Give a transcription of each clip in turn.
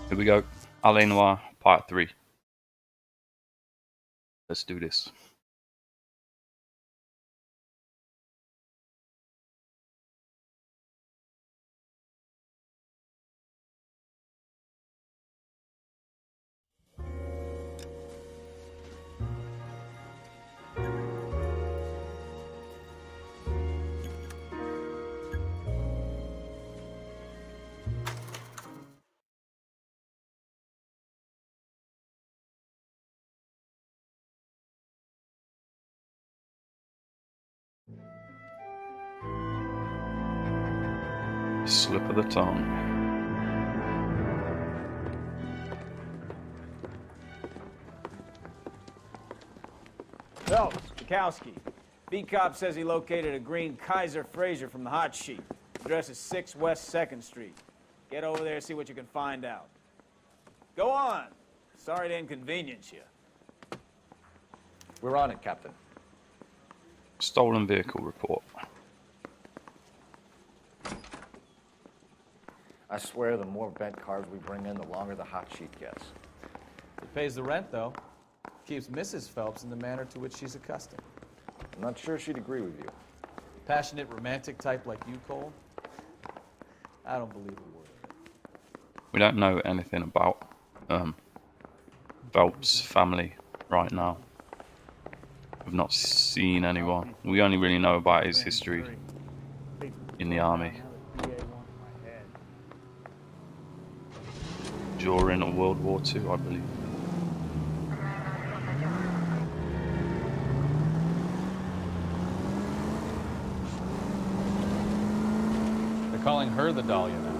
Here we go. Noire, part 3. Let's do this. Slip of the tongue. So, Bukowski. B-Cop says he located a green Kaiser Fraser from the hot sheet. Address is 6 West 2nd Street. Get over there, see what you can find out. Go on. Sorry to inconvenience you. We're on it, Captain. Stolen vehicle report. I swear the more bent cars we bring in, the longer the hot sheet gets. It pays the rent, though. Keeps Mrs. Phelps in the manner to which she's accustomed. I'm not sure she'd agree with you. Passionate, romantic type like you, Cole? I don't believe a word of it. We don't know anything about Phelps' family right now. We've not seen anyone. We only really know about his history in the army. During World War II, I believe. They're calling her the Dahlia now.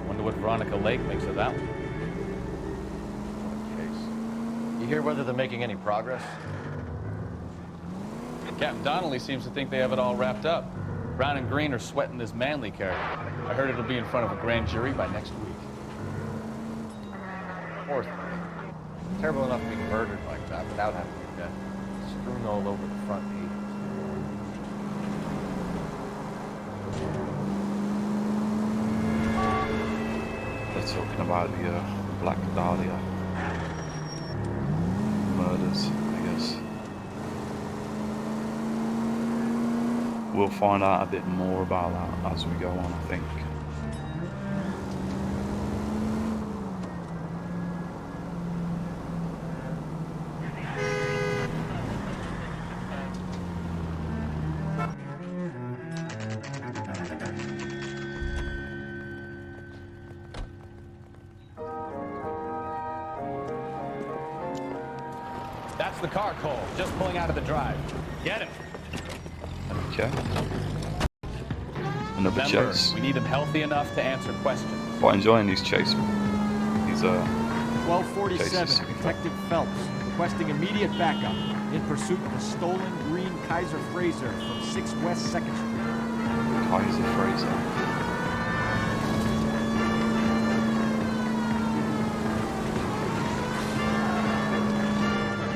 Wonder what Veronica Lake thinks of that one. What a case. You hear whether they're making any progress? Captain Donnelly seems to think they have it all wrapped up. Brown and Green are sweating this Manley character. I heard it'll be in front of a grand jury by next week. Fourth, terrible enough being murdered like that without having your death strewn all over the front pages. They're talking about the Black Dahlia murders, I guess. We'll find out a bit more about that as we go on, I think. That's the car, Cole. Just pulling out of the drive. Get him. Okay. Another Remember, chase. we need him healthy enough to answer questions. Quite enjoying these chases. These 1247, chases. Detective Phelps, requesting immediate backup in pursuit of a stolen green Kaiser Fraser from 6 West 2nd Street. Kaiser Fraser.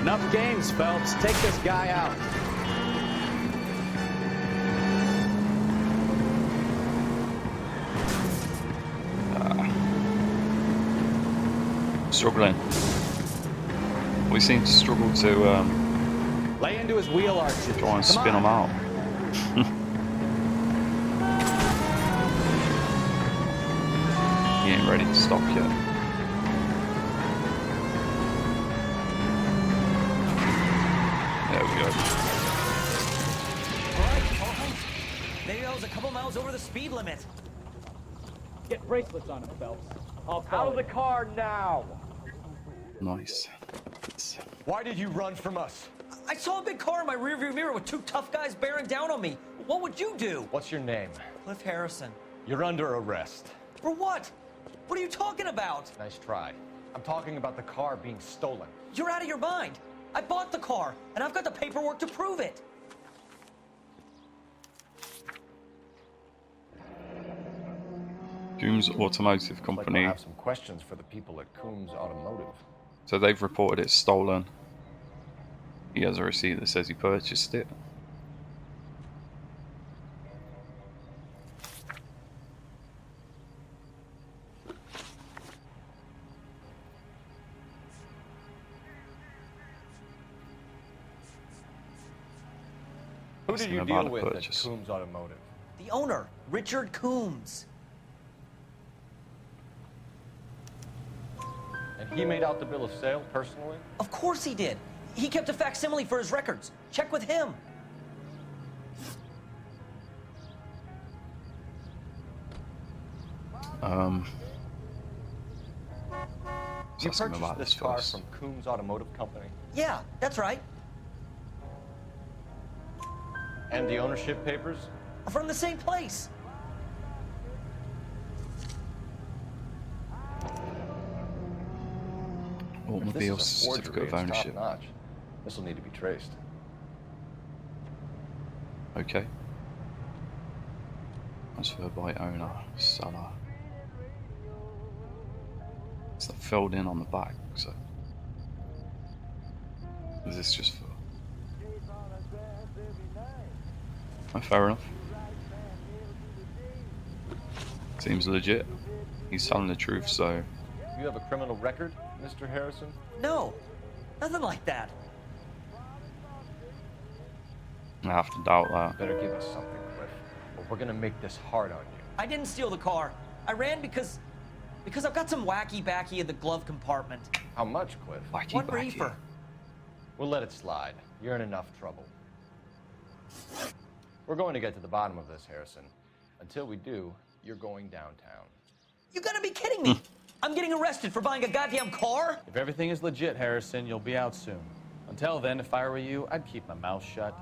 Enough games, Phelps. Take this guy out. Struggling. We seem to struggle to Lay into his wheel arches. try and spin Come them on. out. He ain't ready to stop yet. There we go. All right. Maybe I was a couple miles over the speed limit. Get bracelets on him, Phelps. Out of the car now! Nice. Why did you run from us? I saw a big car in my rearview mirror with 2 tough guys bearing down on me. What would you do? What's your name? Cliff Harrison. You're under arrest. For what? What are you talking about? Nice try. I'm talking about the car being stolen. You're out of your mind. I bought the car, and I've got the paperwork to prove it. Coombs Automotive Like Company. we'll have some questions for the people at Coombs Automotive. So they've reported it stolen. He has a receipt that says he purchased it. did him you about deal a with at purchase. Coombs Automotive? The owner, Richard Coombs. And he made out the bill of sale personally? Of course he did. He kept a facsimile for his records. Check with him. You Let's ask him purchased about this this car first. from Coombs Automotive Company? Yeah, that's right. And the ownership papers? From the same place. If Automobile this is a certificate forgery, of it's ownership. top-notch. This will need to be traced. Okay. Transfer by owner, seller. It's not filled in on the back, so. Is this just for. Oh, fair enough. Seems legit. He's telling the truth, so. You have a criminal record, Mr. Harrison? No, nothing like that. I have to doubt that. Better give us something, Cliff, or we're gonna make this hard on you. I didn't steal the car. I ran because I've got some wacky backy in the glove compartment. How much, Cliff? Wacky One backy. reefer. We'll let it slide. You're in enough trouble. We're going to get to the bottom of this, Harrison. Until we do, you're going downtown. You gotta be kidding me. I'm getting arrested for buying a goddamn car? If everything is legit, Harrison, you'll be out soon. Until then, if I were you, I'd keep my mouth shut.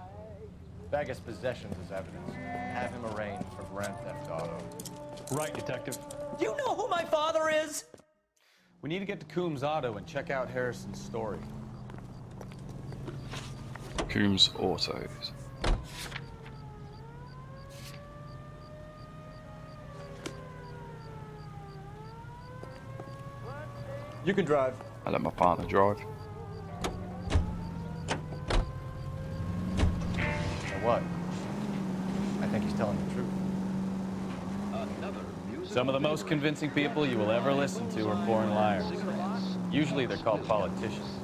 Vegas possessions as evidence. Have him arraigned for grand theft auto. Right, Detective. Do you know who my father is? We need to get to Coombs Auto and check out Harrison's story. Coombs Autos. You can drive. I let my partner drive. And what? I think he's telling the truth. Some of the most convincing people you will ever listen to are born liars. Usually they're called politicians.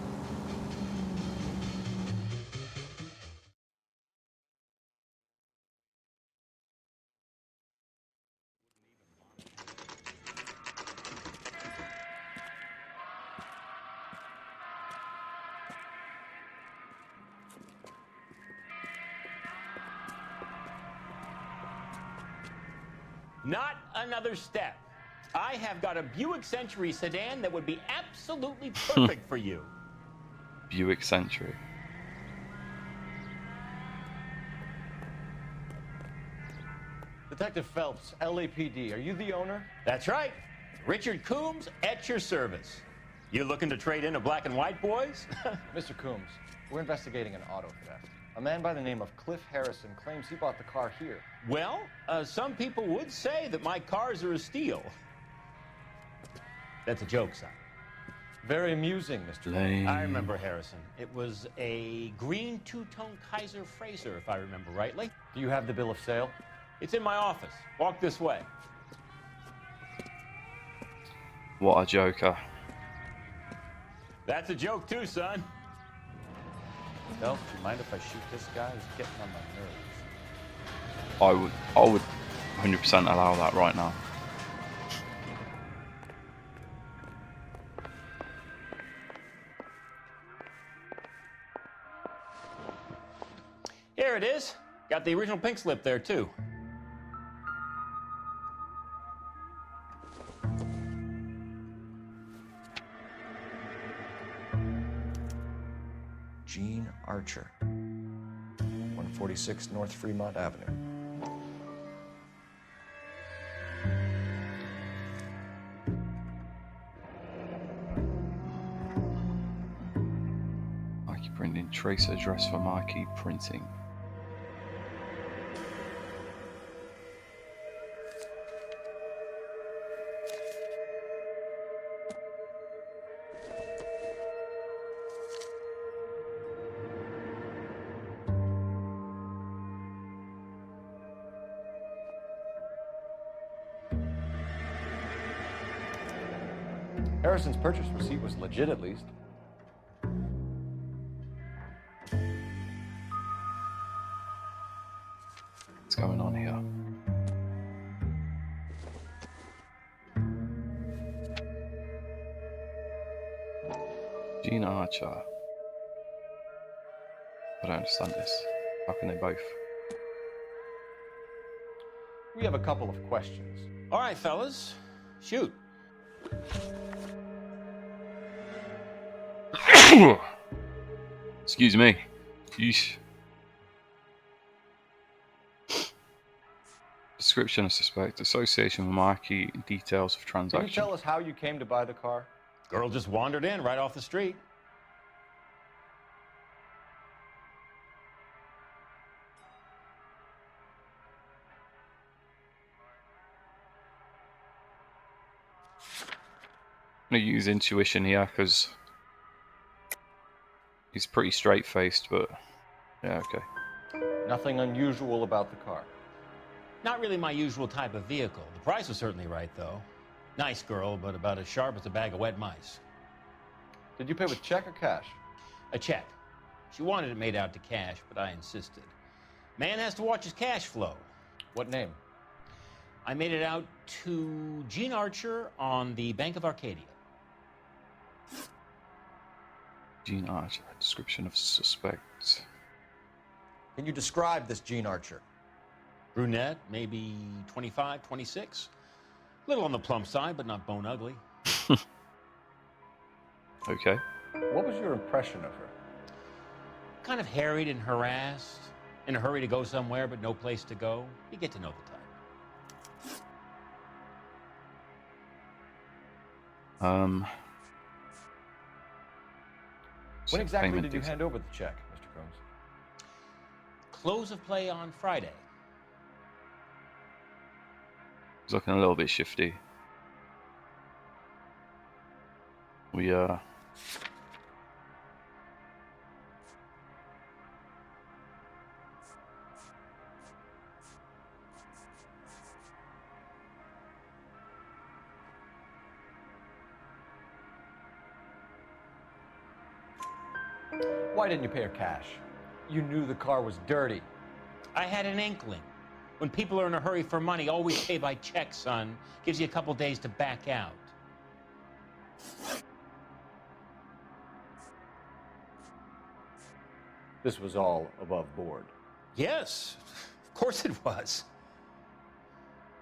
Not another step. I have got a Buick Century sedan that would be absolutely perfect for you. Buick Century. Detective Phelps, LAPD, are you the owner? That's right. Richard Coombs at your service. You looking to trade in a black and white, boys? Mr. Coombs, we're investigating an auto theft. A man by the name of Cliff Harrison claims he bought the car here. Well, some people would say that my cars are a steal. That's a joke, son. Very amusing, Mr. Lame. I remember Harrison. It was a green two-tone Kaiser Frazer, if I remember rightly. Do you have the bill of sale? It's in my office. Walk this way. What a joker. That's a joke too, son. Phelps, do you mind if I shoot this guy? He's getting on my nerves. I would 100% allow that right now. Here it is. Got the original pink slip there too. Gene Archer, 146 North Fremont Avenue. Mikey Printing. Trace address for Mikey Printing. Harrison's purchase receipt was legit, at least. Gene Archer. I don't understand this. How can they both? We have a couple of questions. All right, fellas, shoot. Excuse me. Yeesh. Description of suspect. Association with marquee. Details of Can you transaction. tell us how you came to buy the car? Girl just wandered in right off the street. I'm going to use intuition here because he's pretty straight-faced, but yeah, okay. Nothing unusual about the car. Not really my usual type of vehicle. The price was certainly right, though. Nice girl, but about as sharp as a bag of wet mice. Did you pay with check or cash? A check. She wanted it made out to cash, but I insisted. Man has to watch his cash flow. What name? I made it out to Gene Archer on the Bank of Arcadia. Gene Archer. Description of suspect. Can you describe this Gene Archer? Brunette, maybe 25, 26. A little on the plump side, but not bone ugly. Okay. What was your impression of her? Kind of harried and harassed. In a hurry to go somewhere, but no place to go. You get to know the type. When exactly payment did you details. hand over the check, Mr. Combs? Close of play on Friday. He's looking a little bit shifty. Why didn't you pay her cash? You knew the car was dirty. I had an inkling. When people are in a hurry for money, always pay by check, son. Gives you a couple days to back out. This was all above board. Yes, of course it was.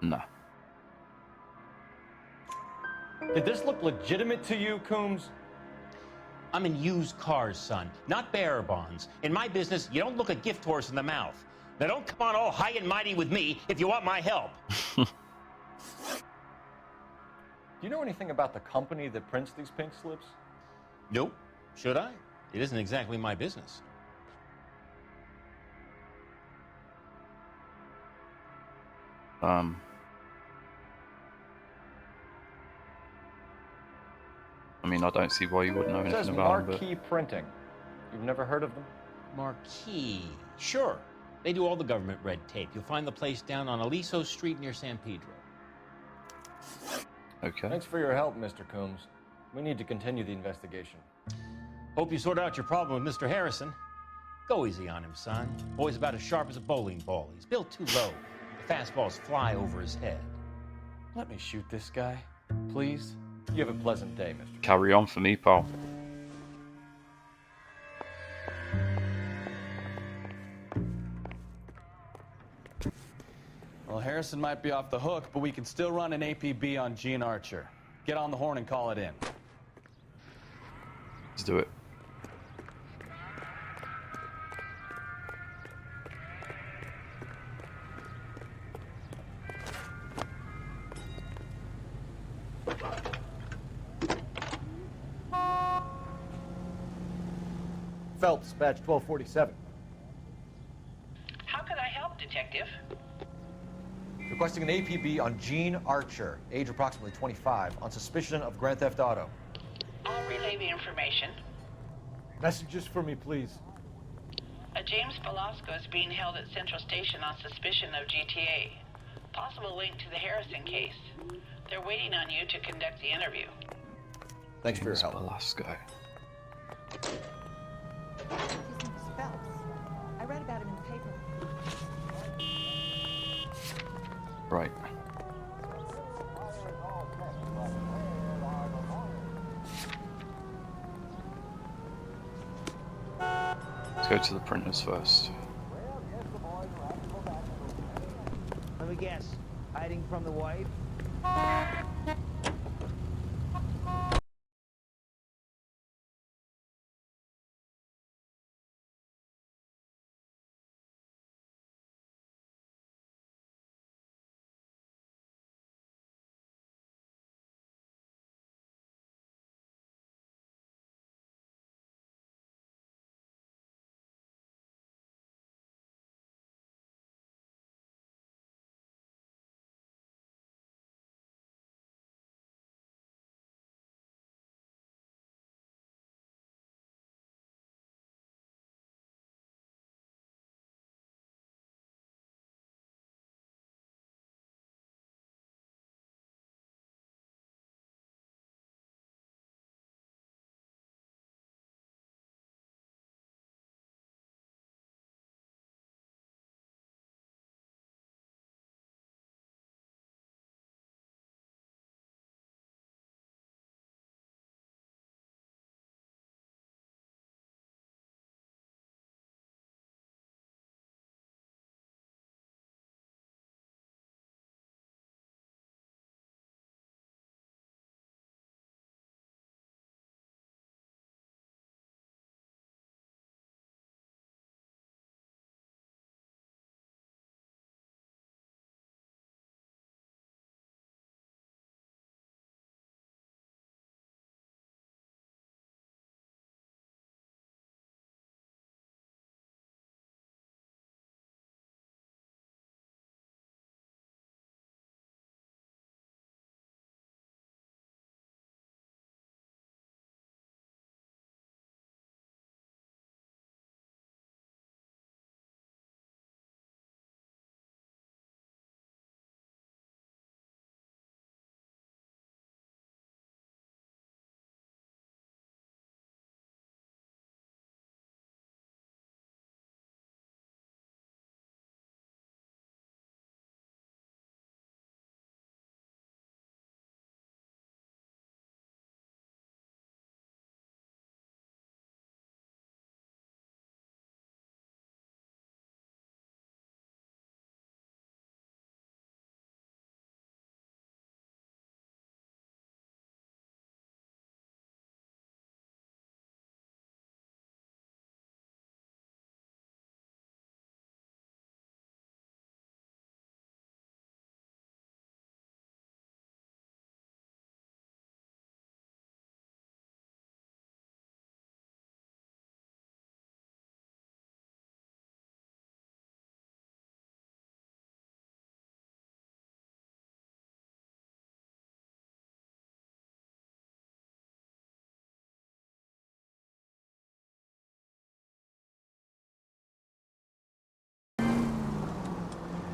Nah. Did this look legitimate to you, Coombs? I'm in used cars, son, not bearer bonds. In my business, you don't look a gift horse in the mouth. Now don't come on all high and mighty with me if you want my help. Do you know anything about the company that prints these pink slips? Nope. Should I? It isn't exactly my business. I mean, I don't see why you wouldn't know It says anything about him, but Marquee Printing. You've never heard of them? Marquis. Sure. They do all the government red tape. You'll find the place down on Aliso Street near San Pedro. okay. Thanks for your help, Mr. Coombs. We need to continue the investigation. Hope you sort out your problem with Mr. Harrison. Go easy on him, son. Boy's about as sharp as a bowling ball. He's built too low. The fastballs fly over his head. Let me shoot this guy, please. You have a pleasant day, Mr. Carry on for me, pal. Well, Harrison might be off the hook, but we can still run an APB on Gene Archer. Get on the horn and call it in. Let's do it. Phelps, badge 1247. How can I help, Detective? Requesting an APB on Gene Archer, age approximately 25, on suspicion of Grand Theft Auto. I'll relay the information. Messages for me, please. A James Velasco is being held at Central Station on suspicion of GTA. Possible link to the Harrison case. They're waiting on you to conduct the interview. Thanks for your James help. Velasco. His name's Phelps. I read about him in the paper. Right. go to the printers first. Let me guess. Hiding from the wife?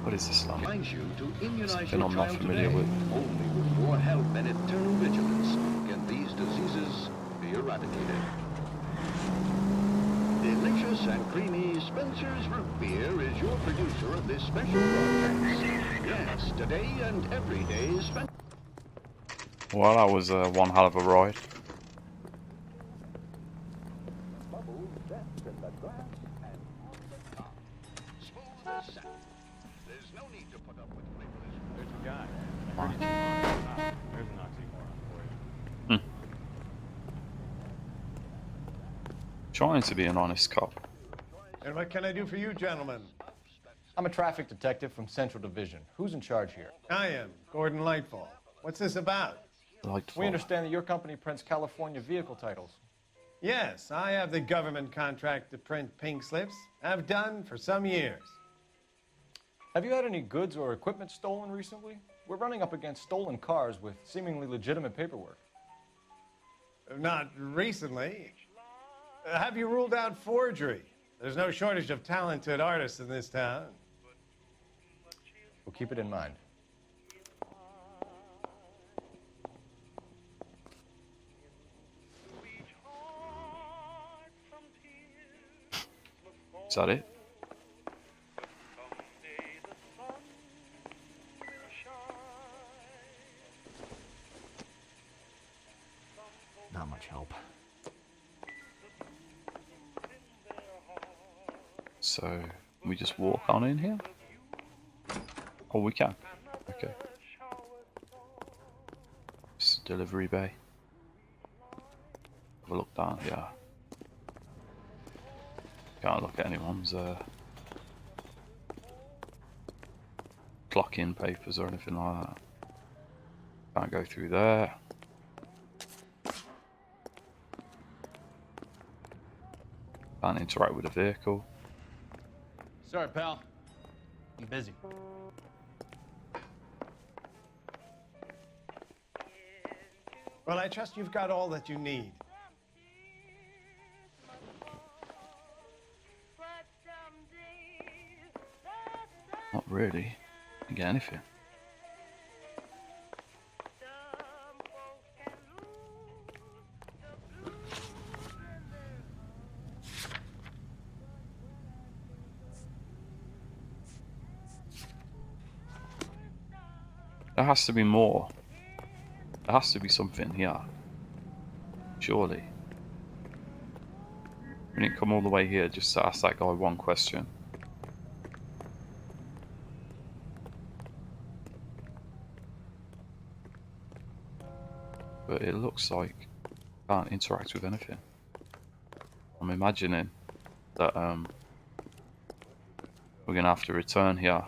What is this lump? Reminds you to immunize Something your I'm not child familiar today. with. Only with your help and eternal vigilance can these diseases be eradicated. Delicious and creamy Spencer's Root Beer is your producer of this special broadcast. Yes, today and every day, Spencer. Well, that was one hell of a ride. Bubbles dance in the glass and on the top. Smooth as satin. There's no need to put up with flavorless. There's a guy. Right. There's an oxymoron for you. Trying to be an honest cop. And what can I do for you, gentlemen? I'm a traffic detective from Central Division. Who's in charge here? I am, Gordon Lightfall. What's this about? We understand that your company prints California vehicle titles. Yes, I have the government contract to print pink slips. I've done for some years. Have you had any goods or equipment stolen recently? We're running up against stolen cars with seemingly legitimate paperwork. Not recently. Have you ruled out forgery? There's no shortage of talented artists in this town. We'll keep it in mind. Is that it? Not much help. so we just walk on in here? Oh, we can. Okay. It's delivery bay. Have a look down here. Can't look at anyone's clock-in papers or anything like that. Can't go through there. Can't interact with the vehicle. Sorry, pal. I'm busy. Well, I trust you've got all that you need. Not really. Didn't get anything. There has to be more. There has to be something here. Surely. We didn't come all the way here just to ask that guy one question. But it looks like I can't interact with anything. I'm imagining that we're gonna have to return here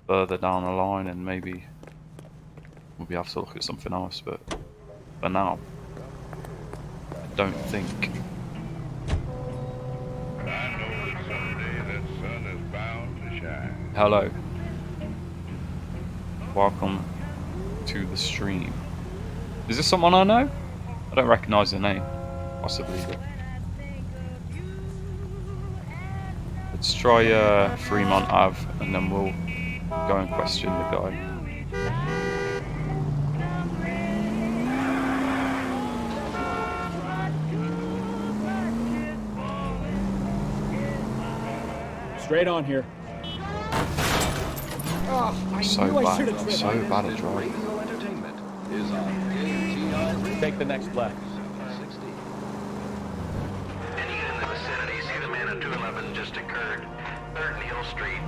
further down the line, and maybe we'll be able to look at something else, but for now I don't think. I know that someday that sun is bound to shine. Hello. Welcome to the stream. Is this someone I know? I don't recognise the name. Possibly, but let's try Fremont Ave, and then we'll go and question the guy. Straight on here. Oh, I So knew I bad, should have driven. so bad at driving. Take the next left. Any unit in the vicinity, see the man at 211 just occurred. 3rd and Hill Street.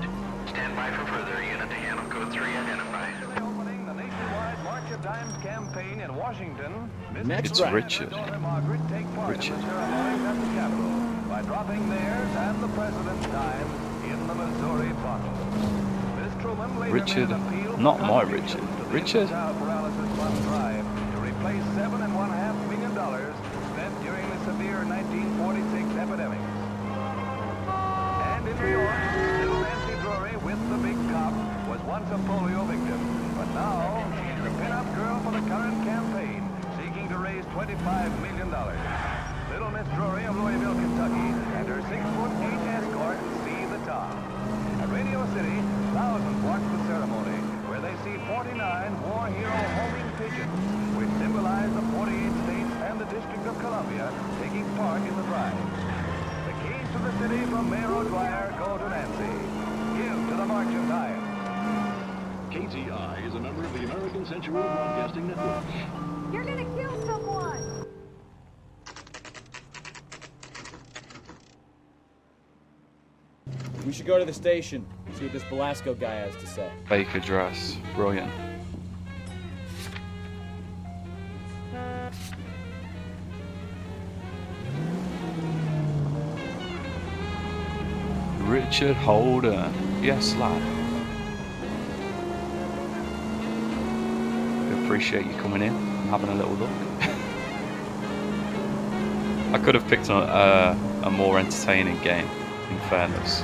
Stand by for further. Unit to handle code 3 identified. Opening the nationwide March of Dimes campaign in Washington. Next It's right. Richard. Margaret take part Richard. in the ceremonies at the Capitol by dropping theirs and the president's dimes in the Missouri bottle. Miss Truman later Richard, made an appeal not for my contributions Richard. to the Richard? Child Paralysis Fund Drive to replace $7.5 million spent during the severe 1946 epidemic. And in New York, little Nancy Drury with the big cop was once a polio victim, but now she's the pin-up girl for the current campaign, seeking to raise $25 million. Little Miss Drury of Louisville, Kentucky, and her 6'8" escort see the top. At Radio City, thousands watch the ceremony, where they see 49 war hero homing pigeons, which symbolize the 48 states and the District of Columbia taking part in the prize. The keys to the city from Mayor O'Dwyer go to Nancy. Give to the March of Dimes. KTI is a member of the American Century Broadcasting Network. You're gonna kill someone! We should go to the station, see what this Velasco guy has to say. Fake address. Brilliant. Richard Holden. Yes, lad. We appreciate you coming in and having a little look. I could have picked a more entertaining game, in fairness,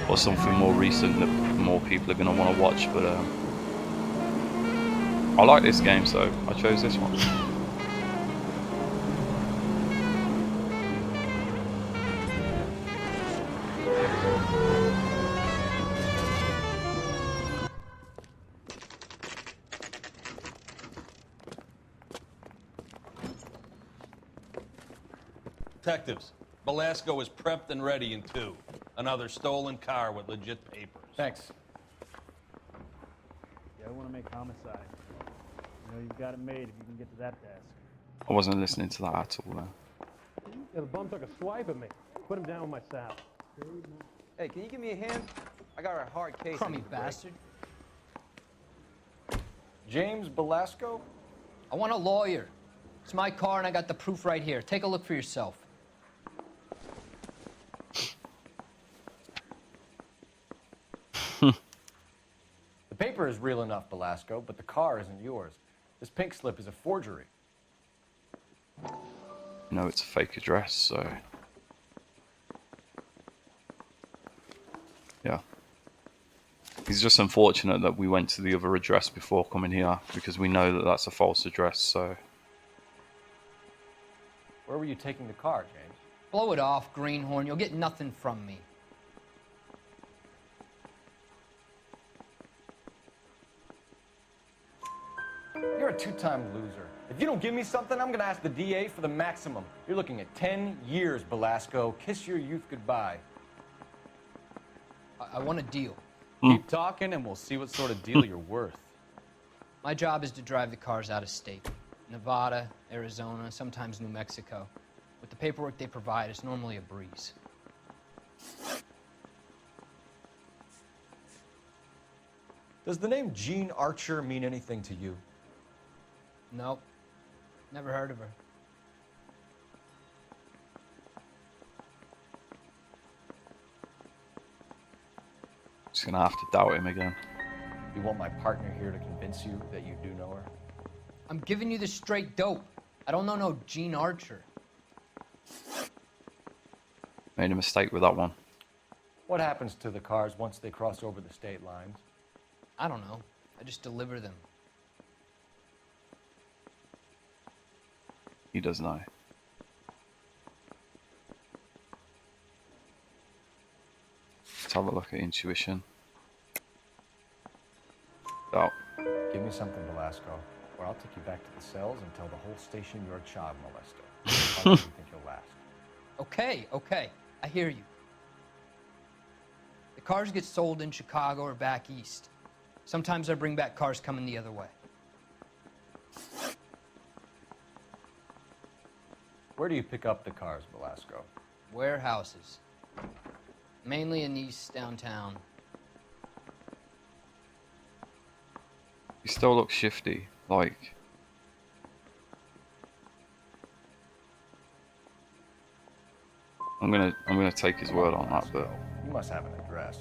or something more recent that more people are going to want to watch, but I like this game, so I chose this one. Detectives, Velasco is prepped and ready in 2. Another stolen car with legit papers. Thanks. Yeah, I want to make homicide. You know, you've got it made if you can get to that desk. I wasn't listening to that at all. Yeah, the bum took a swipe at me. Put him down with my saddle. Hey, can you give me a hand? I got a hard case. Crummy bastard. James Belasco? I want a lawyer. It's my car and I got the proof right here. Take a look for yourself. The paper is real enough, Belasco, but the car isn't yours. This pink slip is a forgery. No, it's a fake address, so... Yeah. It's just unfortunate that we went to the other address before coming here, because we know that that's a false address, so... Where were you taking the car, James? Blow it off, greenhorn. You'll get nothing from me. You're a two-time loser. If you don't give me something, I'm gonna ask the DA for the maximum. You're looking at 10 years, Belasco. Kiss your youth goodbye. I want a deal. Keep talking and we'll see what sort of deal you're worth. My job is to drive the cars out of state. Nevada, Arizona, sometimes New Mexico. With the paperwork they provide, it's normally a breeze. Does the name Jean Archer mean anything to you? Nope. Never heard of her. Just gonna have to doubt him again. You want my partner here to convince you that you do know her? I'm giving you the straight dope. I don't know no Jean Archer. Made a mistake with that one. What happens to the cars once they cross over the state lines? I don't know. I just deliver them. He does know. Let's have a look at intuition. Oh. Give me something, Belasco, or I'll take you back to the cells and tell the whole station you're a child molester. How long do you think you'll last? Okay. I hear you. The cars get sold in Chicago or back east. Sometimes I bring back cars coming the other way. Where do you pick up the cars, Belasco? Warehouses. Mainly in East downtown. He still looks shifty, like... I'm gonna take his word on that, but... You must have an address.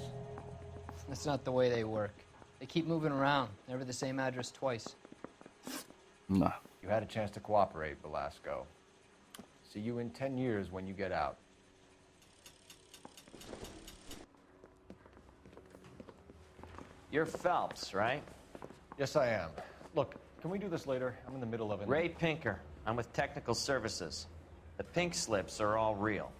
That's not the way they work. They keep moving around, never the same address twice. No. You had a chance to cooperate, Belasco. See you in 10 years when you get out. You're Phelps, right? Yes, I am. Look, can we do this later? I'm in the middle of it. Ray Pinker. I'm with Technical Services. The pink slips are all real.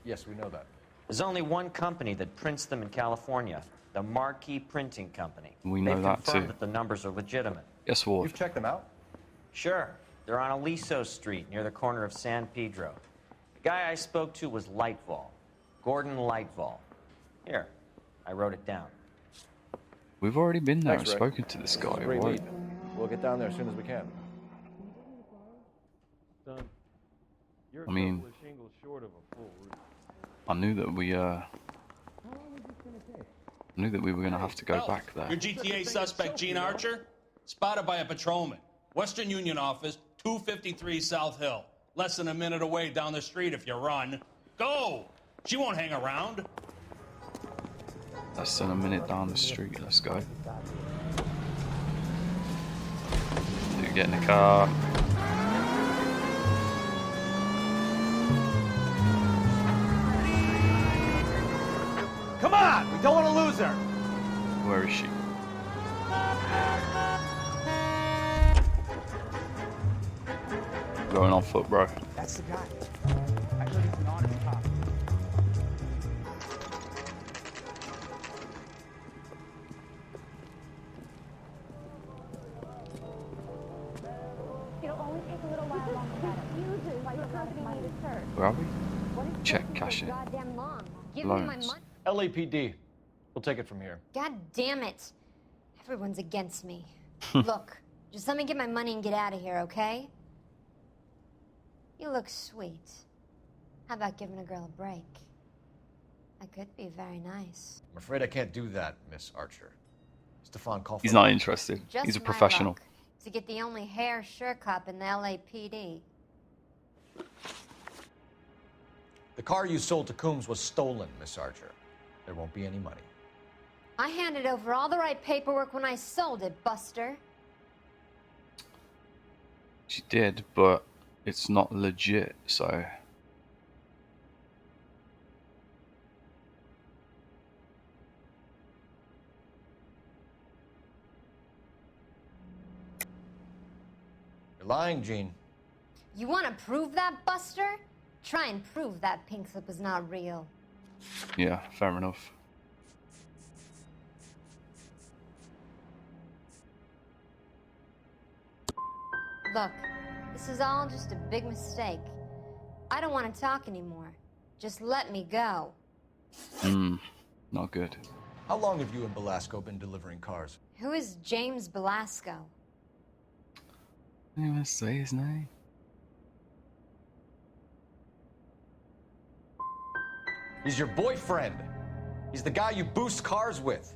Yes, we know that. There's only one company that prints them in California, the Marquee Printing Company. We know They've that confirmed too. that the numbers are legitimate. Yes, Ward. You've checked them out? Sure. They're on Aliso Street, near the corner of San Pedro. The guy I spoke to was Lightval. Gordon Lightval. Here, I wrote it down. We've already been there Thanks, and Rick. spoken to this guy. Great Why- lead. We'll get down there as soon as we can. Son, you're I mean- a couple of shingles short of a full roof. I knew that we were gonna have to go Phelps, back there. Your GTA suspect, Gene Archer, spotted by a patrolman. Western Union office, 253 South Hill. Less than a minute away down the street if you run. Go! She won't hang around. Less than a minute down the street. Let's go. Dude, get in the car. Come on! We don't want to lose her! Where is she? Going on foot, bro. That's the guy. I heard he's an honest cop. It'll only take a little while longer. Like your company needs a search. Where are we? Check, cash in. Goddamn long. Give me my Loans. money. LAPD. We'll take it from here. God damn it. Everyone's against me. Look, just let me get my money and get out of here, okay? You look sweet. How about giving a girl a break? I could be very nice. I'm afraid I can't do that, Miss Archer. Stefan, call for He's not interested. Just He's a my professional. luck to get the only hair sure cop in the LAPD. The car you sold to Coombs was stolen, Miss Archer. There won't be any money. I handed over all the right paperwork when I sold it, Buster. She did, but it's not legit, so... You're lying, Gene. You want to prove that, Buster? Try and prove that pink slip was not real. Yeah, fair enough. Look, this is all just a big mistake. I don't want to talk anymore. Just let me go. Not good. How long have you and Belasco been delivering cars? Who is James Belasco? You must say his name. He's your boyfriend. He's the guy you boost cars with.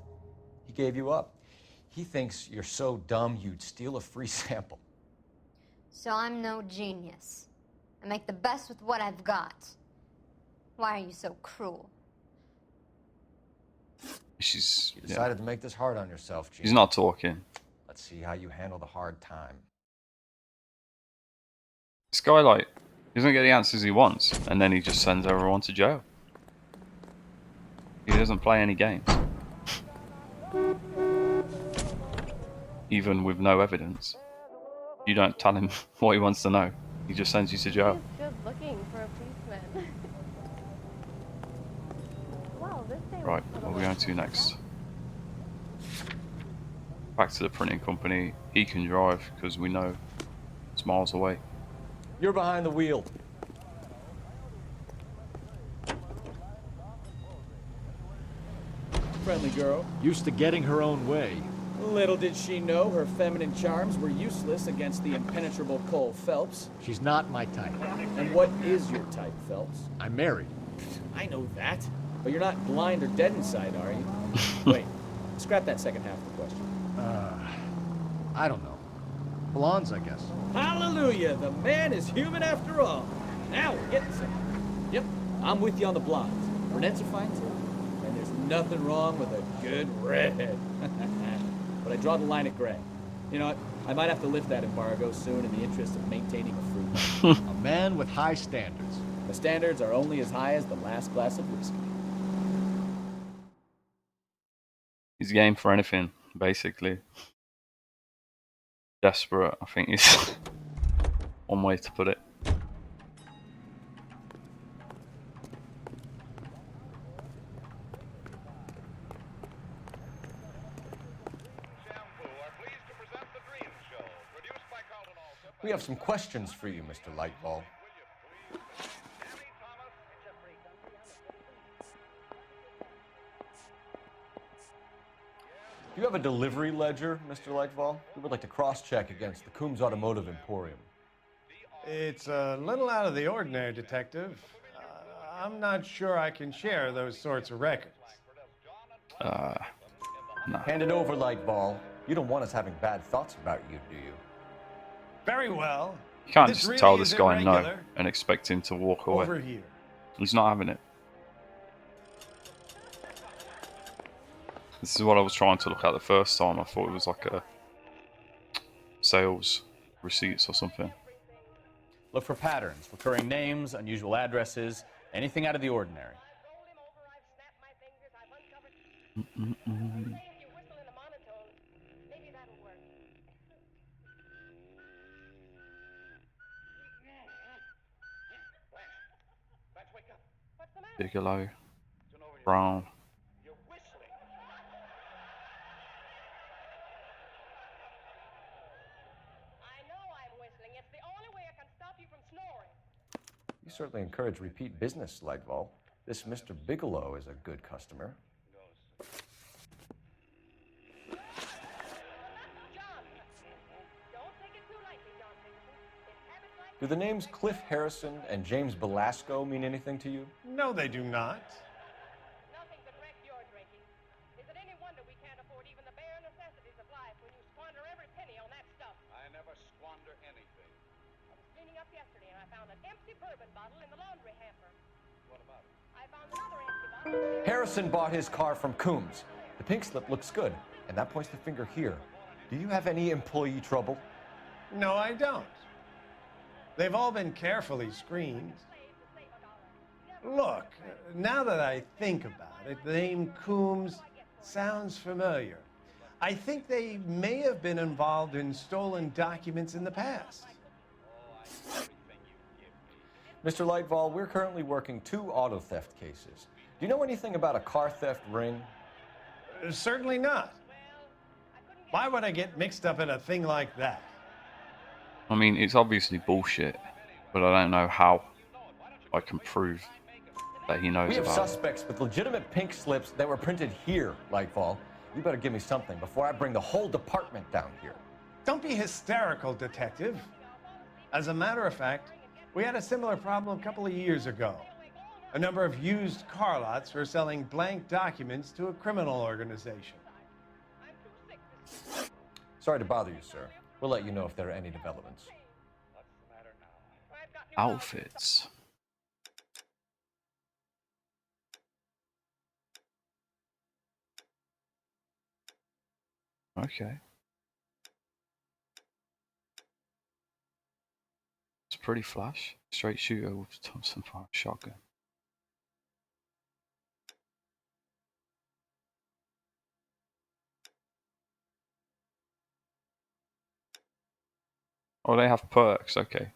He gave you up. He thinks you're so dumb you'd steal a free sample. So I'm no genius. I make the best with what I've got. Why are you so cruel? She's... You decided to make this hard on yourself, Gene. She's not talking. Let's see how you handle the hard time. This guy, like, he doesn't get the answers he wants, and then he just sends everyone to jail. He doesn't play any games. Even with no evidence. You don't tell him what he wants to know. He just sends you to jail. He's just looking for a policeman. Wow, this day Right, what are we going to next? Back to the printing company. He can drive, because we know it's miles away. You're behind the wheel. Friendly girl. Used to getting her own way. Little did she know her feminine charms were useless against the impenetrable Cole Phelps. She's not my type. And what is your type, Phelps? I'm married. I know that. But you're not blind or dead inside, are you? Wait, scrap that second half of the question. I don't know. Blondes, I guess. Hallelujah! The man is human after all. Now we're getting somewhere. Yep, I'm with you on the blondes. Brunettes are fine too. And there's nothing wrong with a good redhead. But I draw the line at gray. You know what? I might have to lift that embargo soon in the interest of maintaining a fruit. A man with high standards. The standards are only as high as the last glass of whiskey. He's game for anything, basically. Desperate, I think, is one way to put it. We have some questions for you, Mr. Lightball. Do you have a delivery ledger, Mr. Lightball? We would like to cross-check against the Coombs Automotive Emporium. It's a little out of the ordinary, Detective. I'm not sure I can share those sorts of records. No. Hand it over, Lightball. You don't want us having bad thoughts about you, do you? Very well. You can't This just really tell this is guy no irregular. and expect him to walk away. Over here. He's not having it. This is what I was trying to look at the first time. I thought it was like a sales receipts or something. Look for patterns, recurring names, unusual addresses, anything out of the ordinary. Bigelow, Brown. You certainly encourage repeat business, Lightball. This Mr. Bigelow is a good customer. Do the names Cliff Harrison and James Belasco mean anything to you? No, they do not. Nothing could wreck your drinking. Is it any wonder we can't afford even the bare necessities of life when you squander every penny on that stuff? I never squander anything. I was cleaning up yesterday and I found an empty bourbon bottle in the laundry hamper. What about it? I found another empty bottle. Harrison bought his car from Coombs. The pink slip looks good, and that points the finger here. Do you have any employee trouble? No, I don't. They've all been carefully screened. Look, now that I think about it, the name Coombs sounds familiar. I think they may have been involved in stolen documents in the past. Mr. Lightval, we're currently working 2 auto theft cases. Do you know anything about a car theft ring? Certainly not. Why would I get mixed up in a thing like that? I mean, it's obviously bullshit, but I don't know how I can prove that he knows We have about it. suspects with legitimate pink slips that were printed here, Lightfall. You better give me something before I bring the whole department down here. Don't be hysterical, Detective. As a matter of fact, we had a similar problem a couple of years ago. A number of used car lots were selling blank documents to a criminal organization. Sorry to bother you, sir. We'll let you know if there are any developments. Outfits. Okay. It's pretty flash. Straight shooter with Thompson fire shotgun. Oh, they have perks, okay.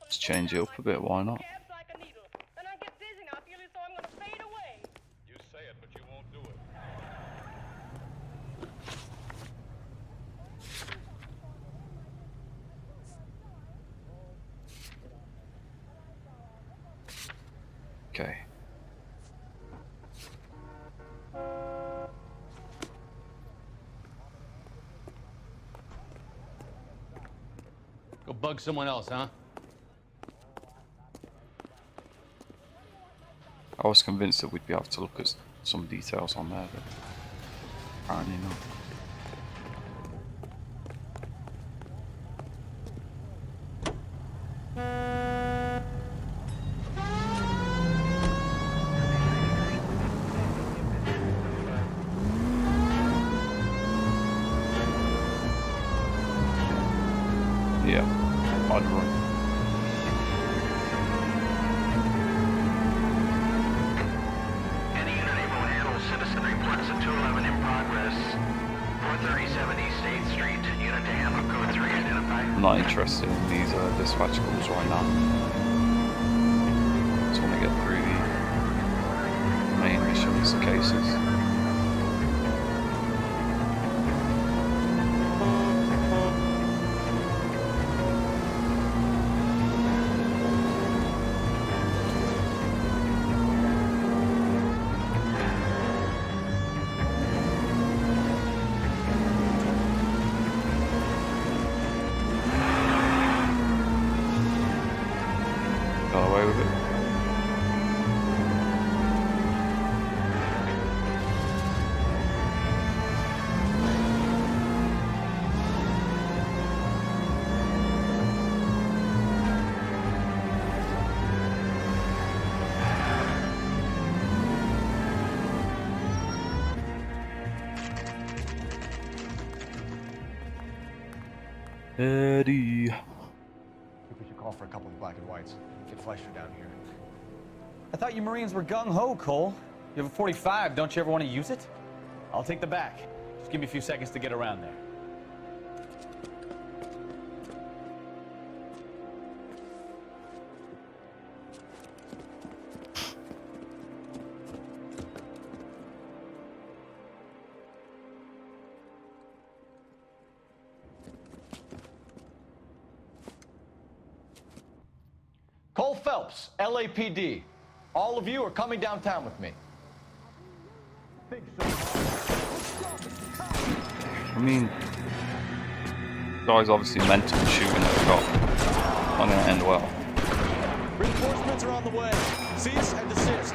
Let's change it up a bit, why not? Then I get dizzy and I feel as though I'm gonna fade away. You say it, but you won't do it. Okay. Go bug someone else, huh? I was convinced that we'd be able to look at some details on there, but apparently not. Yeah, I'd run. Any unit able to handle citizen reports at 211 in progress. 437 East 8th Street. Unit to handle code 3 identified. I'm not interested in these dispatch calls right now. Just want to get through the main missions cases. Got away with it. Eddie. I think we should call for a couple of black and whites. Get Fleischer down here. I thought you Marines were gung-ho, Cole. You have a 45, don't you ever want to use it? I'll take the back. Just give me a few seconds to get around there. Cole Phelps, LAPD. All of you are coming downtown with me. I mean, guy's obviously mental shooting at a cop. Not gonna end well. Reinforcements are on the way. Cease and desist.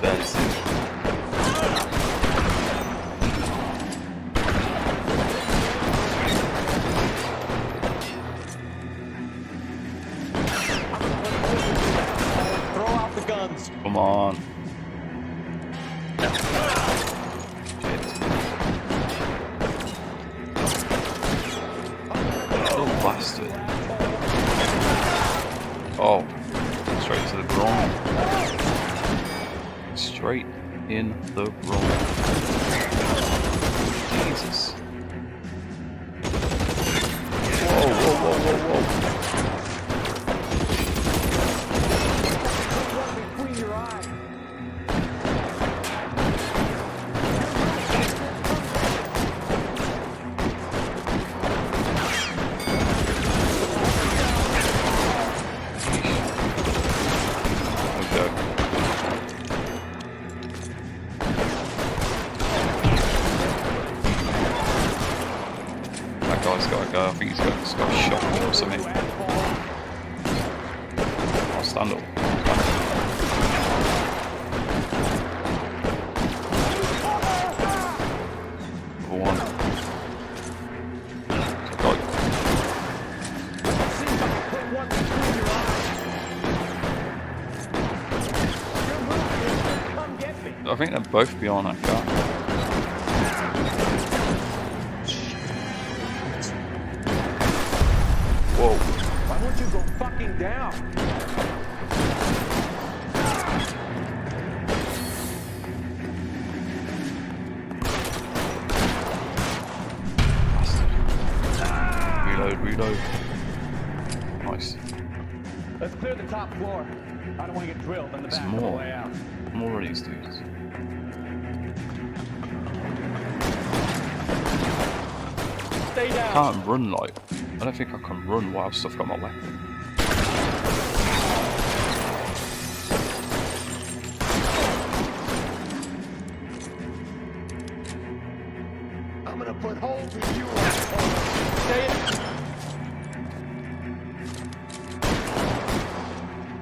That's it. Throw out the guns. Come on. Bastard. Oh, straight to the groin. Straight in the groin. Jesus. Whoa, whoa, whoa, whoa, whoa. Between your eyes. I think he's got a shot or something. I'll stand up. Number one. I think they're both beyond that car. Whoa. Why won't you go fucking down? Reload. Nice. Let's clear the top floor. I don't want to get drilled on the back on the way out. More of these dudes. Stay down. I can't run like. I don't think I can run whilst I've got my weapon. I'm gonna put holes in you. Stay in.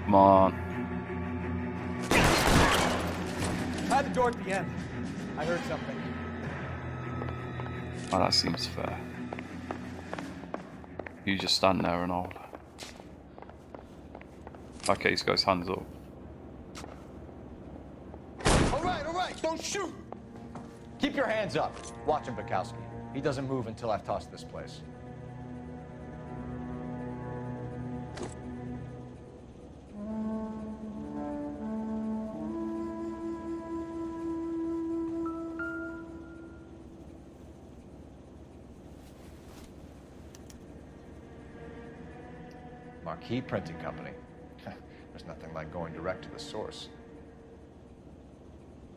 Come on. Hide the door at the end. I heard something. Oh, that seems fair. You just stand there and hold. Okay, he's got his hands up. All right, don't shoot! Keep your hands up. Watch him, Bukowski. He doesn't move until I've tossed this place. Marquee Printing Company. There's nothing like going direct to the source.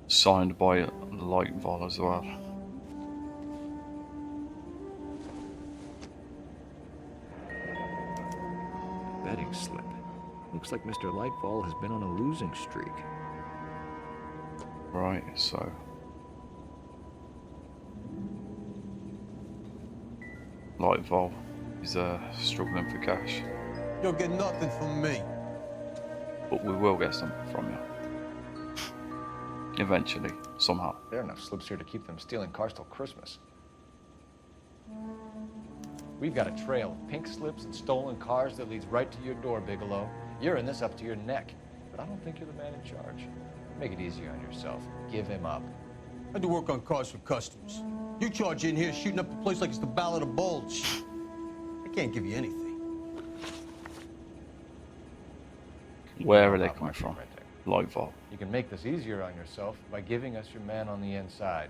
Signed by Lightvol as well. Betting slip. Looks like Mr. Lightvol has been on a losing streak. Right, so. Lightvol is struggling for cash. You'll get nothing from me. But we will get something from you. Eventually, somehow. There are enough slips here to keep them stealing cars till Christmas. We've got a trail of pink slips and stolen cars that leads right to your door, Bigelow. You're in this up to your neck, but I don't think you're the man in charge. Make it easier on yourself. Give him up. I do work on cars for customers. You charge in here shooting up the place like it's the Ballad of Bulge. I can't give you anything. Where are they coming from? Lightvol. You can make this easier on yourself by giving us your man on the inside.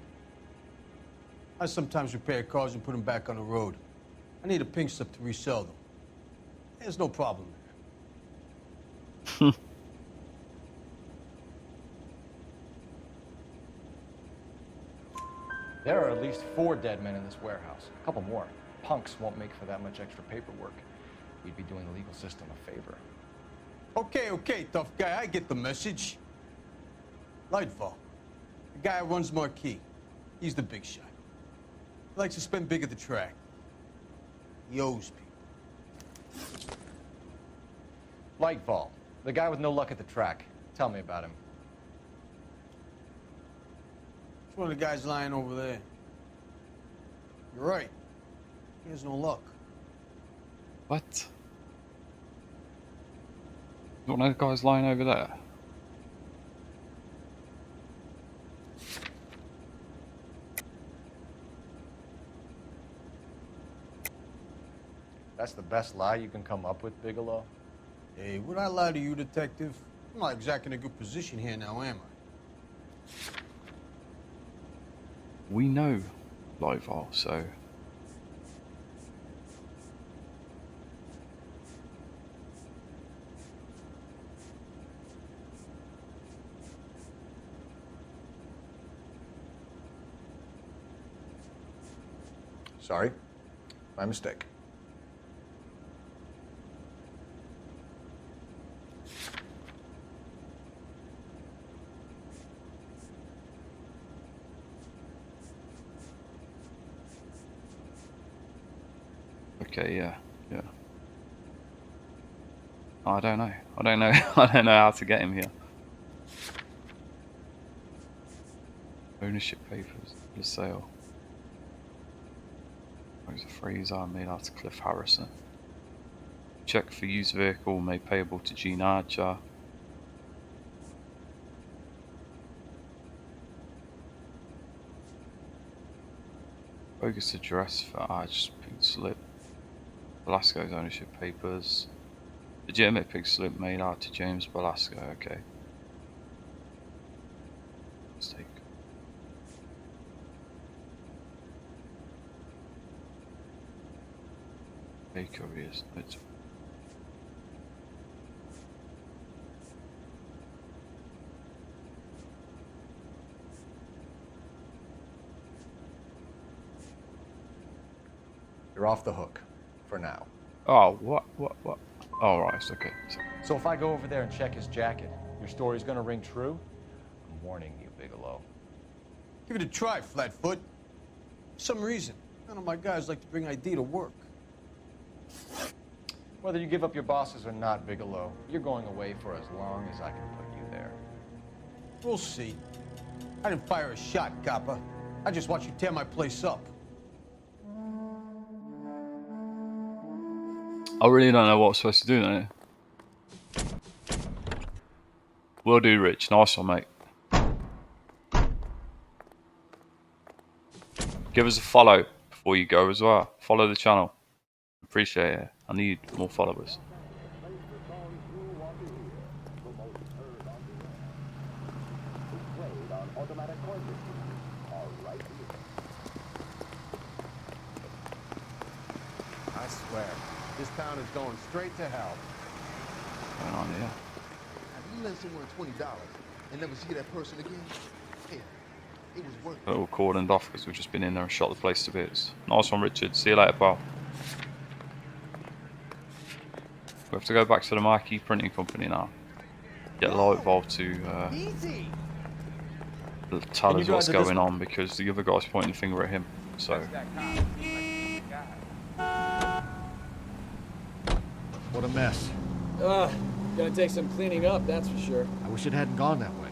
I sometimes repair cars and put them back on the road. I need a pink slip to resell them. There's no problem there. There are at least 4 dead men in this warehouse. A couple more. Punks won't make for that much extra paperwork. We'd be doing the legal system a favor. Okay, tough guy. I get the message. Lightfall. The guy who runs Marquis. He's the big shot. He likes to spend big at the track. He owes people. Lightfall, the guy with no luck at the track. Tell me about him. It's one of the guys lying over there. You're right. He has no luck. What? One of the guys lying over there? That's the best lie you can come up with, Bigelow? Hey, would I lie to you, detective? I'm not exactly in a good position here now, am I? We know Lightfall, so... Sorry. My mistake. Okay, yeah. I don't know. I don't know how to get him here. Ownership papers for sale. There's a Fraser made out to Cliff Harrison. Check for used vehicle made payable to Gene Archer. Bogus address for Archer's pink slip. Belasco's ownership papers. Legitimate pig slip made out to James Belasco, okay. Mistake. Baker is notes. You're off the hook. For now. Oh, what? Oh, right, it's okay. So if I go over there and check his jacket, your story's gonna ring true? I'm warning you, Bigelow. Give it a try, Flatfoot. For some reason, none of my guys like to bring ID to work. Whether you give up your bosses or not, Bigelow, you're going away for as long as I can put you there. We'll see. I didn't fire a shot, copper. I just watched you tear my place up. I really don't know what I'm supposed to do now. Will do, Rich. Nice one, mate. Give us a follow before you go as well. Follow the channel. Appreciate it. I need more followers. I swear, this town is going straight to hell. What's going on here? Have you lent someone $20 and never see that person again? Yeah, it was worth it. All cordoned off because we've just been in there and shot the place to bits. Nice one, Richard. See you later, pal. We have to go back to the Marquis Printing Company now. Get Lightfall to tell us what's going on because the other guy's pointing the finger at him. So. What a mess. Gonna take some cleaning up, that's for sure. I wish it hadn't gone that way.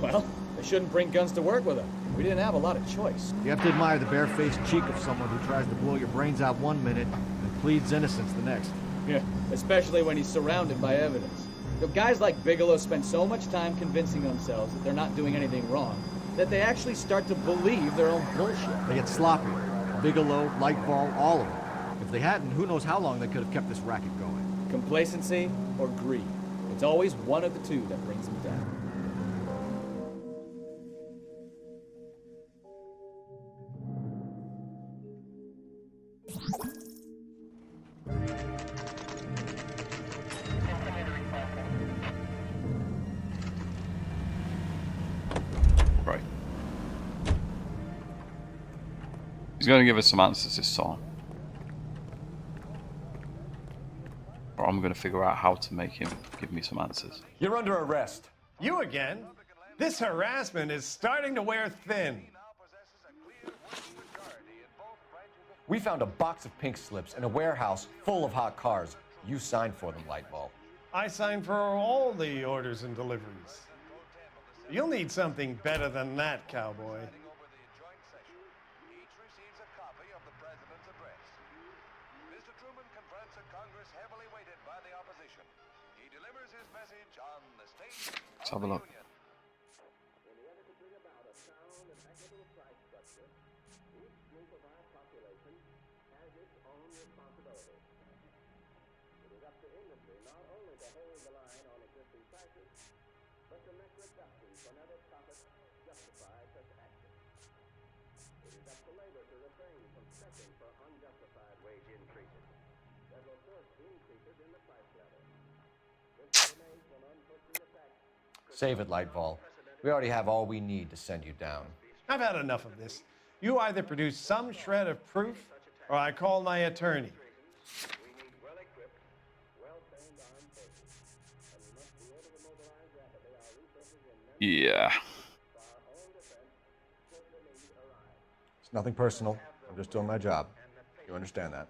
Well, they shouldn't bring guns to work with them. We didn't have a lot of choice. You have to admire the barefaced cheek of someone who tries to blow your brains out one minute and pleads innocence the next. Yeah, especially when he's surrounded by evidence. You know, guys like Bigelow spend so much time convincing themselves that they're not doing anything wrong that they actually start to believe their own bullshit. They get sloppy. Bigelow, Lightfall, all of them. If they hadn't, who knows how long they could have kept this racket going. Complacency or greed. It's always one of the two that brings them down. Right. He's going to give us some answers this time. Or I'm going to figure out how to make him give me some answers. You're under arrest. You again? This harassment is starting to wear thin. We found a box of pink slips in a warehouse full of hot cars. You signed for them, Lightball. I signed for all the orders and deliveries. You'll need something better than that, cowboy. Let's have a look. Save it, Lightball. We already have all we need to send you down. I've had enough of this. You either produce some shred of proof, or I call my attorney. Yeah. It's nothing personal. I'm just doing my job. You understand that?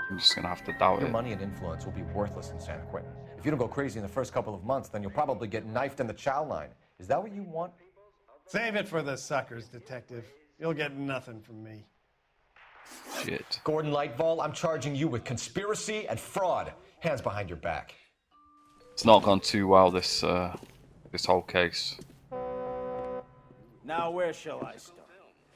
I'm just going to have to doubt Your it. money and influence will be worthless in San Quentin. If you don't go crazy in the first couple of months, then you'll probably get knifed in the chow line. Is that what you want? Save it for the suckers, Detective. You'll get nothing from me. Shit. Gordon Lightball, I'm charging you with conspiracy and fraud. Hands behind your back. It's not gone too well, this whole case. Now where shall I start?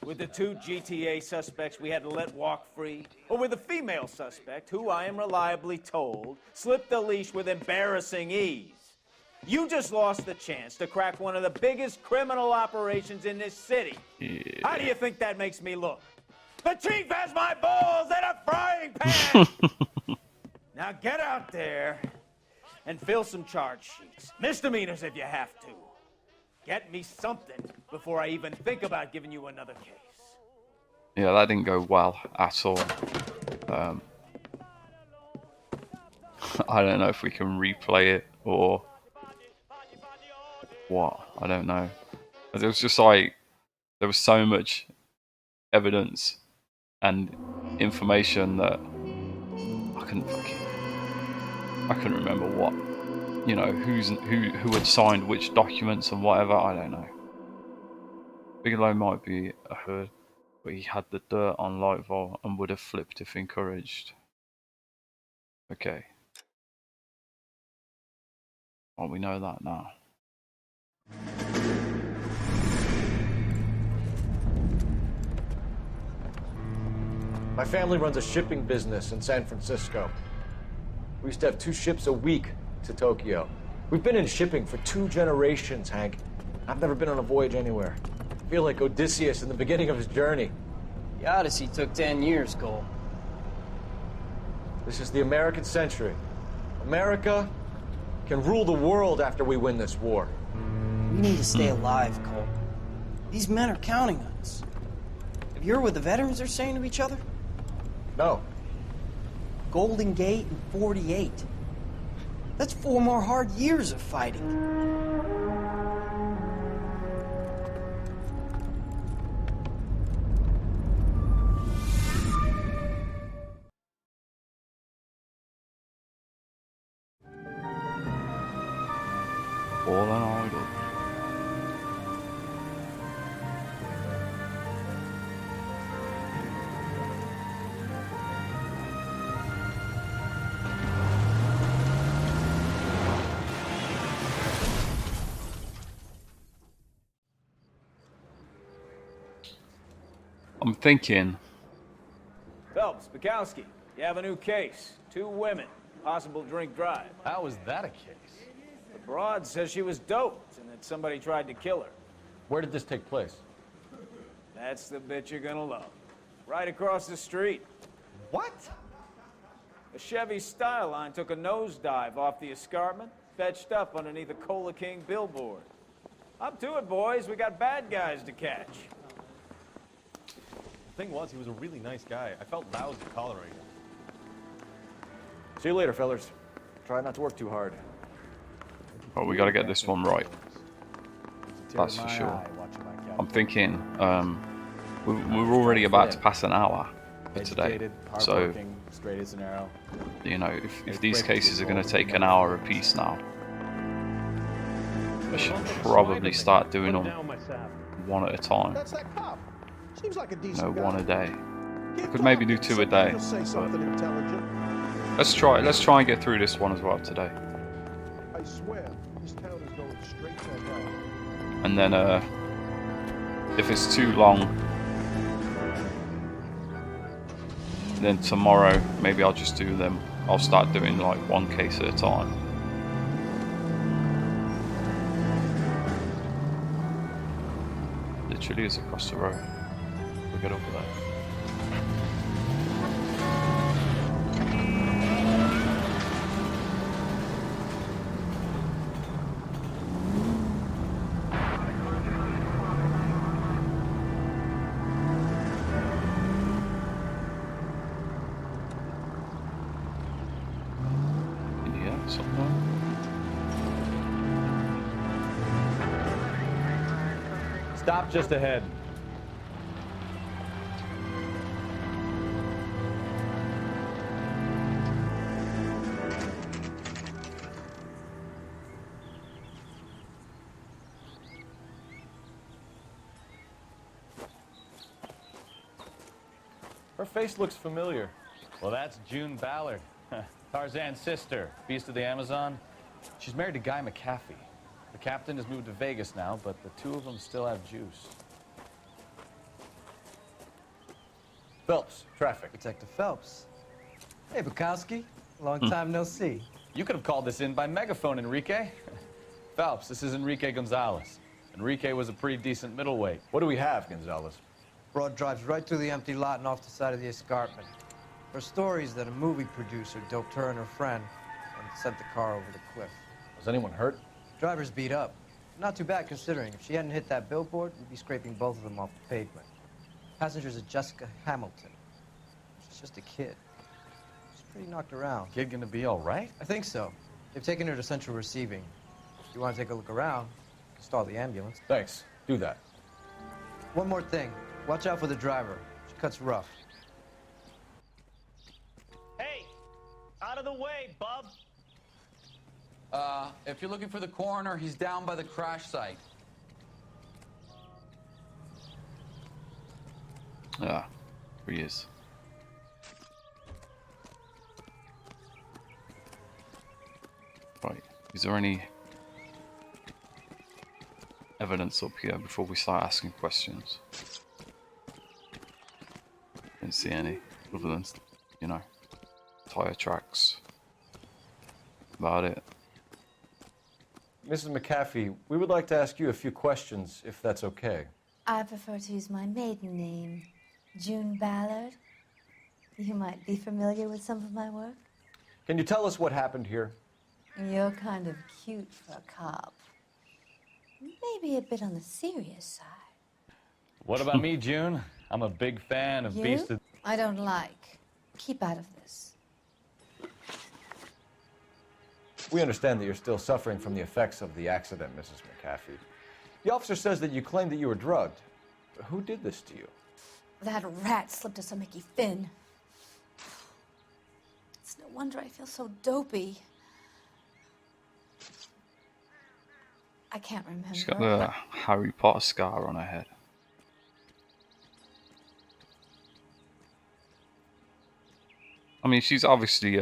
With the 2 GTA suspects we had to let walk free? Or with the female suspect, who I am reliably told slipped the leash with embarrassing ease? You just lost the chance to crack one of the biggest criminal operations in this city. Yeah. How do you think that makes me look? The chief has my balls in a frying pan! Now get out there and fill some charge sheets. Misdemeanors if you have to. Get me something before I even think about giving you another case. Yeah, that didn't go well at all. I don't know if we can replay it or what. I don't know. It was just like there was so much evidence and information that I couldn't remember what. You know, who had signed which documents and whatever, I don't know. Bigelow might be a herd, but he had the dirt on Lightball and would have flipped if encouraged. Okay. Well, we know that now. My family runs a shipping business in San Francisco. We used to have 2 ships a week to Tokyo. We've been in shipping for 2 generations, Hank. I've never been on a voyage anywhere. I feel like Odysseus in the beginning of his journey. The Odyssey took 10 years, Cole. This is the American century. America can rule the world after we win this war. We need to stay alive, Cole. These men are counting on us. Have you heard what the veterans are saying to each other? No. Golden Gate and 48. That's 4 more hard years of fighting. All an idol. I'm thinking. Phelps, Bukowski, you have a new case. 2 women, possible drink drive. How is that a case? The broad says she was doped and that somebody tried to kill her. Where did this take place? That's the bit you're gonna love. Right across the street. What? A Chevy Styline took a nosedive off the escarpment, fetched up underneath a Cola King billboard. Up to it, boys. We got bad guys to catch. The thing was, he was a really nice guy. I felt lousy tolerating him. See you later, fellas. Try not to work too hard. But we got to get this one right. That's for sure. I'm thinking we're already about to pass an hour for today, so you know if these cases are going to take an hour apiece now, I should probably start doing them one at a time. You know, one a day. I could maybe do 2 a day. Let's try and get through this one as well today. I swear, this town is going straight to hell. And then if it's too long, then tomorrow maybe I'll just do them. I'll start doing like 1 case at a time. Literally is across the road. We'll get over there. Stop just ahead. Her face looks familiar. Well, that's June Ballard, Tarzan's sister, beast of the Amazon. She's married to Guy McAfee. The captain has moved to Vegas now, but the 2 of them still have juice. Phelps, traffic. Detective Phelps. Hey, Bukowski. Long time no see. You could have called this in by megaphone, Enrique. Phelps, this is Enrique Gonzalez. Enrique was a pretty decent middleweight. What do we have, Gonzalez? Broad drives right through the empty lot and off the side of the escarpment. Her story is that a movie producer doped her and her friend and sent the car over the cliff. Was anyone hurt? Driver's beat up. Not too bad considering. If she hadn't hit that billboard, we'd be scraping both of them off the pavement. Passenger's a Jessica Hamilton. She's just a kid. She's pretty knocked around. Kid gonna be all right? I think so. They've taken her to central receiving. If you want to take a look around, you can stall the ambulance. Thanks. Do that. One more thing. Watch out for the driver. She cuts rough. Hey! Out of the way, bub! If you're looking for the coroner, he's down by the crash site. Yeah, here he is. Right, is there any evidence up here before we start asking questions? Didn't see any, other than, you know, tire tracks. About it. Mrs. McAfee, we would like to ask you a few questions, if that's okay. I prefer to use my maiden name, June Ballard. You might be familiar with some of my work. Can you tell us what happened here? You're kind of cute for a cop. Maybe a bit on the serious side. What about me, June? I'm a big fan of You? Beast of... I don't like. Keep out of this. We understand that you're still suffering from the effects of the accident, Mrs. McAfee. The officer says that you claimed that you were drugged. Who did this to you? That rat slipped us a Mickey Finn. It's no wonder I feel so dopey. I can't remember. She's got the Harry Potter scar on her head. I mean, she's obviously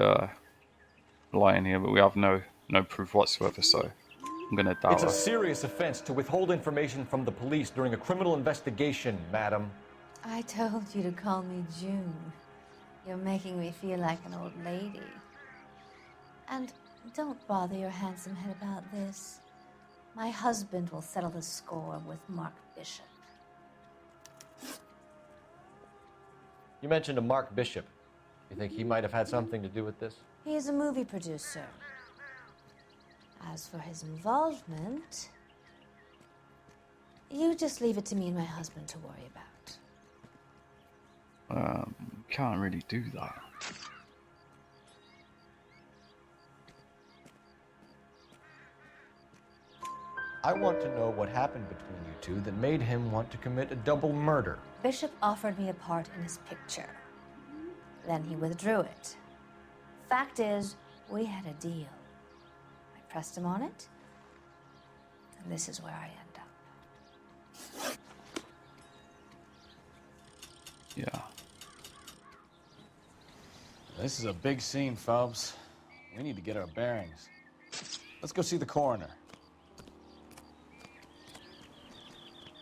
lying here, but we have no proof whatsoever, so I'm gonna doubt It's her. a serious offense to withhold information from the police during a criminal investigation, madam. I told you to call me June. You're making me feel like an old lady. And don't bother your handsome head about this. My husband will settle the score with Mark Bishop. You mentioned a Mark Bishop. You think he might have had something to do with this? He is a movie producer. As for his involvement, you just leave it to me and my husband to worry about. Can't really do that. I want to know what happened between you two that made him want to commit a double murder. Bishop offered me a part in his picture. Then he withdrew it. Fact is, we had a deal. I pressed him on it, and this is where I end up. Yeah. This is a big scene, Phelps. We need to get our bearings. Let's go see the coroner.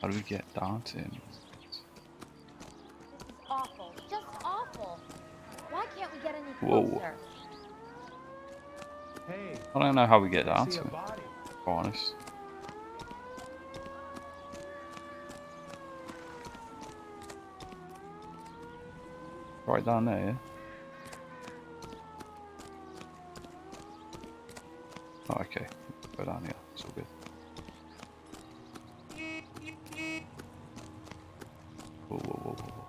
How do we get down to him? This is awful. Just awful. Why can't we get any Whoa. closer? Hey, I don't know how we get I down see to a him, body. to be honest. Right down there, yeah? Oh, okay. Go down here. It's all good. Whoa, whoa, whoa, whoa, whoa.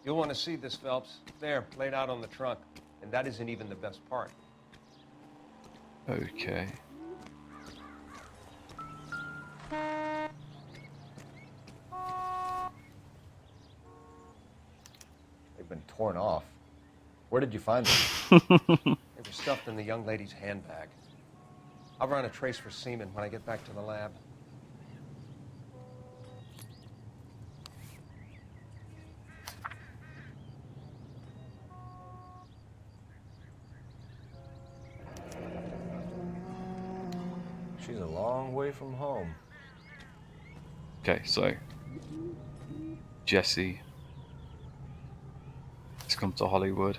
You'll want to see this, Phelps. There, laid out on the trunk. And that isn't even the best part. Okay. They've been torn off. Where did you find them? They were stuffed in the young lady's handbag. I'll run a trace for semen when I get back to the lab. She's a long way from home. Okay, so Jesse has come to Hollywood,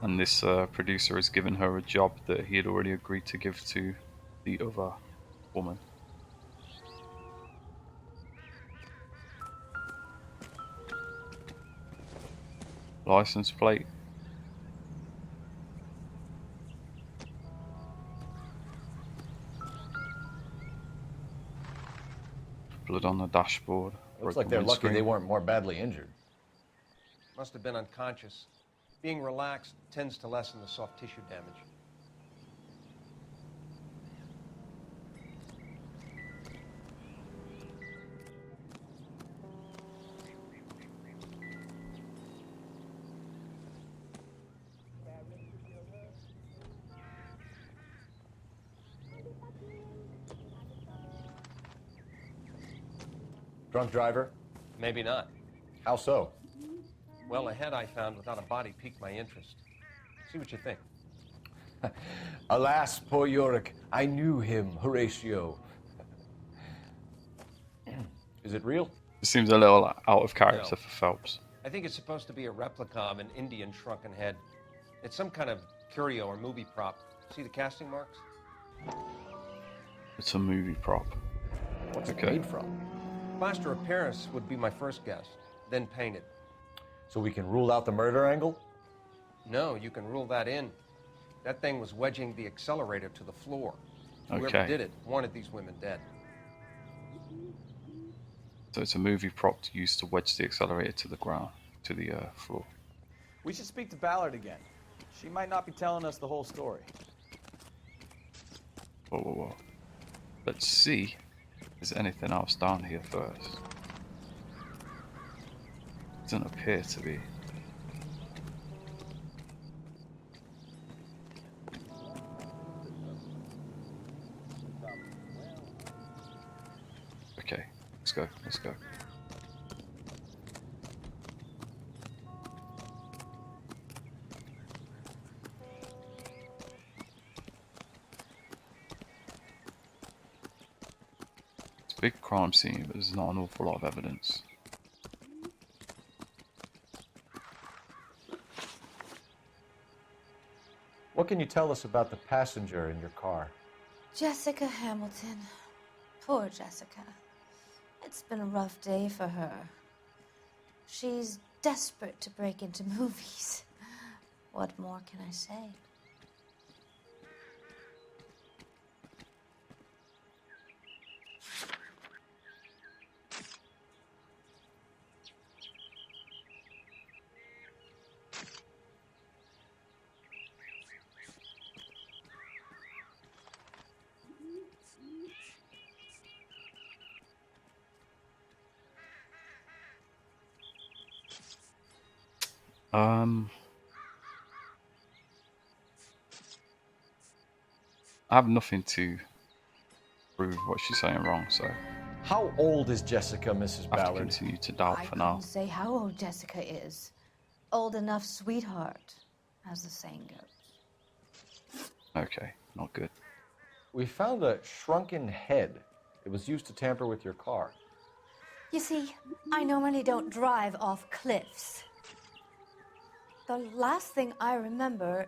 and this producer has given her a job that he had already agreed to give to the other woman. License plate. Blood on the dashboard. Looks like they're lucky they weren't more badly injured. Must have been unconscious. Being relaxed tends to lessen the soft tissue damage. Drunk driver? Maybe not. How so? Well, a head I found without a body piqued my interest. See what you think. Alas, poor Yorick. I knew him, Horatio. Is it real? It seems a little out of character No. for Phelps. I think it's supposed to be a replica of an Indian shrunken head. It's some kind of curio or movie prop. See the casting marks? It's a movie prop. What's it Okay. made from? Plaster of Paris would be my first guess, then painted. So we can rule out the murder angle? No, you can rule that in. That thing was wedging the accelerator to the floor. Whoever Okay. did it wanted these women dead. So it's a movie prop used to wedge the accelerator to the ground, to the floor. We should speak to Ballard again. She might not be telling us the whole story. Whoa, whoa, whoa. Let's see if there's anything else down here first. Doesn't appear to be. Okay, let's go, let's go. It's a big crime scene, but there's not an awful lot of evidence. What can you tell us about the passenger in your car? Jessica Hamilton. Poor Jessica. It's been a rough day for her. She's desperate to break into movies. What more can I say? I have nothing to prove what she's saying wrong, so How old is Jessica, Mrs. I have to Ballard? continue to doubt I for now. couldn't say how old Jessica is. Old enough, sweetheart, as the saying goes. Okay, not good. We found a shrunken head. It was used to tamper with your car. You see, I normally don't drive off cliffs. The last thing I remember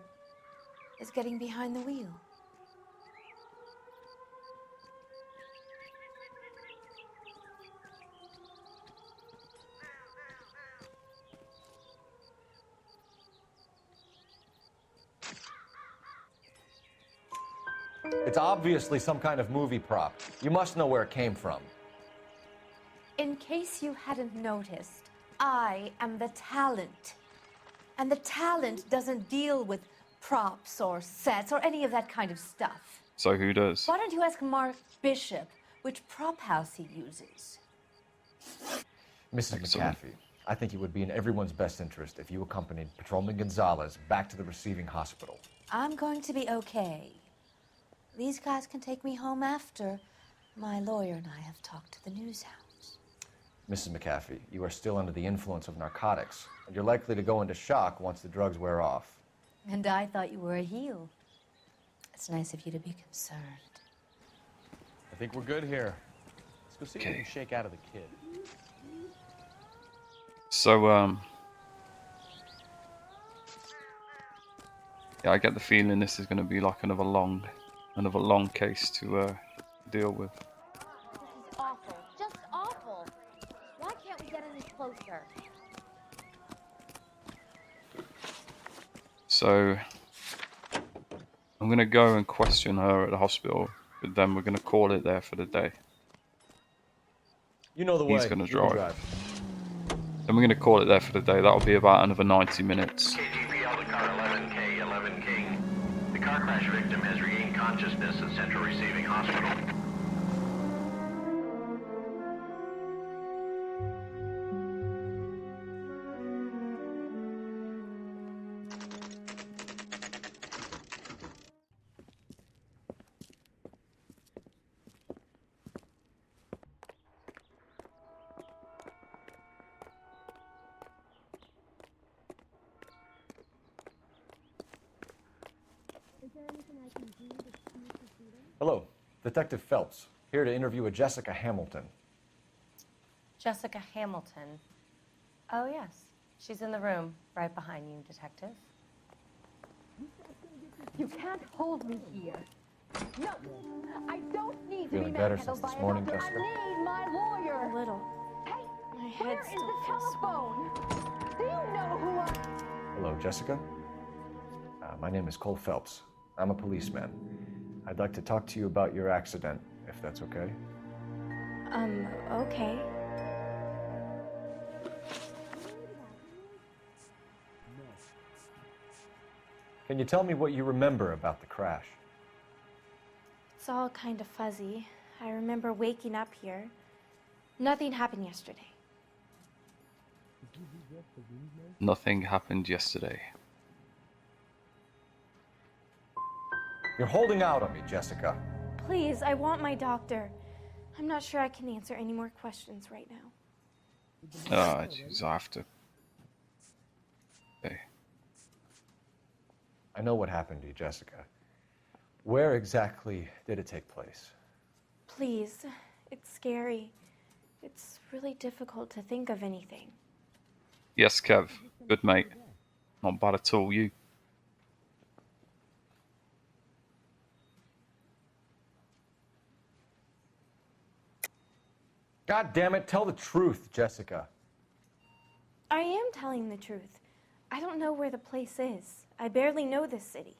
is getting behind the wheel. It's obviously some kind of movie prop. You must know where it came from. In case you hadn't noticed, I am the talent. And the talent doesn't deal with props or sets or any of that kind of stuff. So who does? Why don't you ask Mark Bishop which prop house he uses? Mrs. McAfee, I think it would be in everyone's best interest if you accompanied Patrolman Gonzalez back to the receiving hospital. I'm going to be okay. These guys can take me home after. My lawyer and I have talked to the news house. Mrs. McAfee, you are still under the influence of narcotics, and you're likely to go into shock once the drugs wear off. And I thought you were a heel. It's nice of you to be concerned. I think we're good here. Let's go see what we can shake out of the kid. So, yeah, I get the feeling this is going to be like another long case to deal with. This is awful. Just awful. Why can't we get any closer? So, I'm going to go and question her at the hospital, but then we're going to call it there for the day. You know the way. He's going to You can drive. Then we're going to call it there for the day. That'll be about another 90 minutes. KGPL to car 11K, 11 King. The car crash victim has regained consciousness at Central Receiving Hospital. Hello, Detective Phelps, here to interview a Jessica Hamilton. Jessica Hamilton. Oh, yes. She's in the room right behind you, Detective. You can't hold me here. No, I don't need to be Feeling better manhandled since by this a morning, doctor. Jessica? I need my lawyer. A little. Hey, My head where is still the feels telephone? Do you know who I... Hello, Jessica. My name is Cole Phelps. I'm a policeman. I'd like to talk to you about your accident, if that's okay. Okay. Can you tell me what you remember about the crash? It's all kind of fuzzy. I remember waking up here. Nothing happened yesterday. Nothing happened yesterday. You're holding out on me, Jessica. Please, I want my doctor. I'm not sure I can answer any more questions right now. Ah, jeez, I have to. Okay. I know what happened to you, Jessica. Where exactly did it take place? Please, it's scary. It's really difficult to think of anything. Yes, Kev. Good mate. Not bad at all, you. God damn it, tell the truth, Jessica. I am telling the truth. I don't know where the place is. I barely know this city.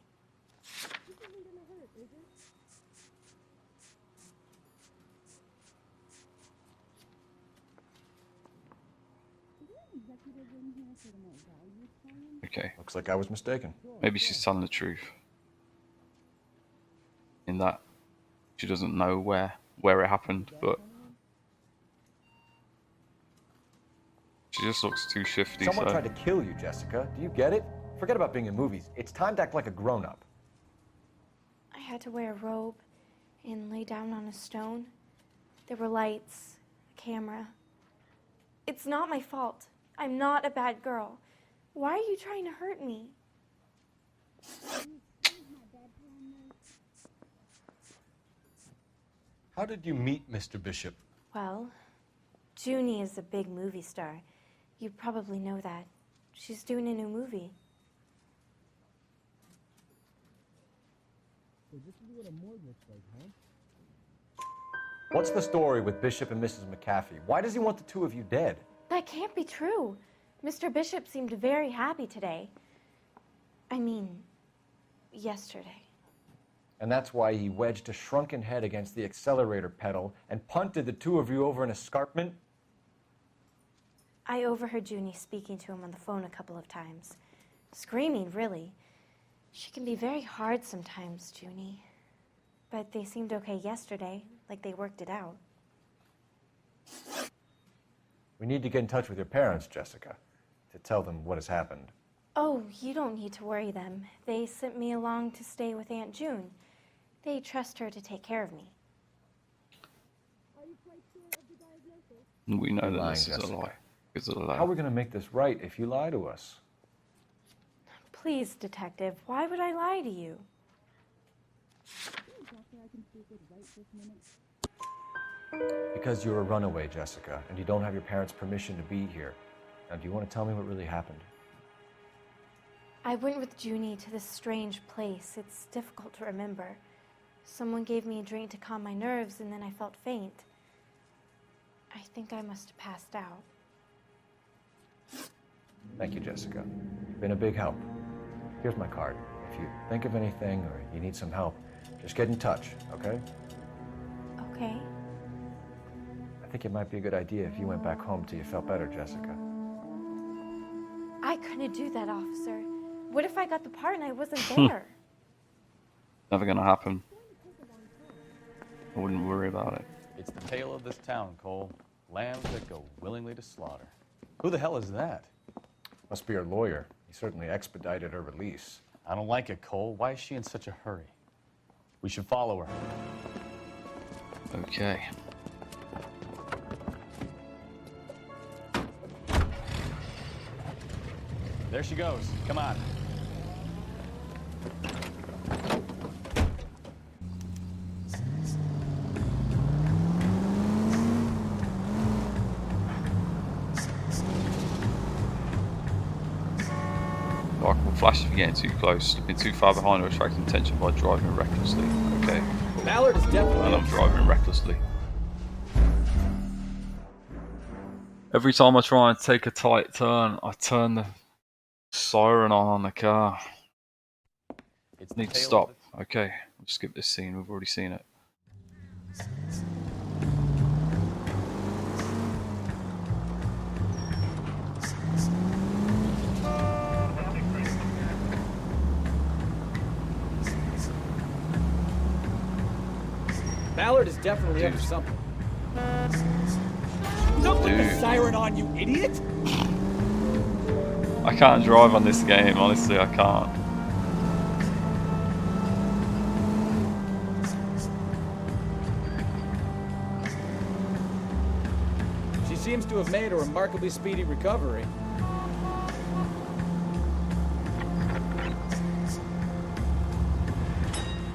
Okay. Looks like I was mistaken. Maybe she's telling the truth. In that she doesn't know where it happened, but She just looks too shifty. Someone so. tried to kill you, Jessica. Do you get it? Forget about being in movies. It's time to act like a grown-up. I had to wear a robe and lay down on a stone. There were lights, a camera. It's not my fault. I'm not a bad girl. Why are you trying to hurt me? How did you meet Mr. Bishop? Well, Junie is a big movie star. You probably know that. She's doing a new movie. What's the story with Bishop and Mrs. McAfee? Why does he want the two of you dead? That can't be true. Mr. Bishop seemed very happy today. I mean, yesterday. And that's why he wedged a shrunken head against the accelerator pedal and punted the two of you over an escarpment? I overheard Junie speaking to him on the phone a couple of times. Screaming, really. She can be very hard sometimes, Junie. But they seemed okay yesterday, like they worked it out. We need to get in touch with your parents, Jessica, to tell them what has happened. Oh, you don't need to worry them. They sent me along to stay with Aunt June. They trust her to take care of me. We know that Lying, this is a Jessica. lie. It's a lie. How are we going to make this right if you lie to us? Please, Detective, why would I lie to you? Because you're a runaway, Jessica, and you don't have your parents' permission to be here. Now, do you want to tell me what really happened? I went with Junie to this strange place. It's difficult to remember. Someone gave me a drink to calm my nerves, and then I felt faint. I think I must have passed out. Thank you, Jessica. You've been a big help. Here's my card. If you think of anything or you need some help, just get in touch, okay? Okay. I think it might be a good idea if you went back home till you felt better, Jessica. I couldn't do that, officer. What if I got the part and I wasn't there? Never gonna happen. I wouldn't worry about it. It's the tale of this town, Cole. Lambs that go willingly to slaughter. Who the hell is that? Must be her lawyer. He certainly expedited her release. I don't like it, Cole. Why is she in such a hurry? We should follow her. Okay. There she goes. Come on. Like, will flash if you're getting too close. Slipping too far behind or attracting attention by driving recklessly. Okay. Ballard is definitely. And I'm driving recklessly. Every time I try and take a tight turn, I turn the siren on the car. It's Need to stop. Okay, we'll skip this scene. We've already seen it. Ballard is definitely up to something. Don't put the siren on, you idiot! I can't drive on this game, honestly, I can't. She seems to have made a remarkably speedy recovery.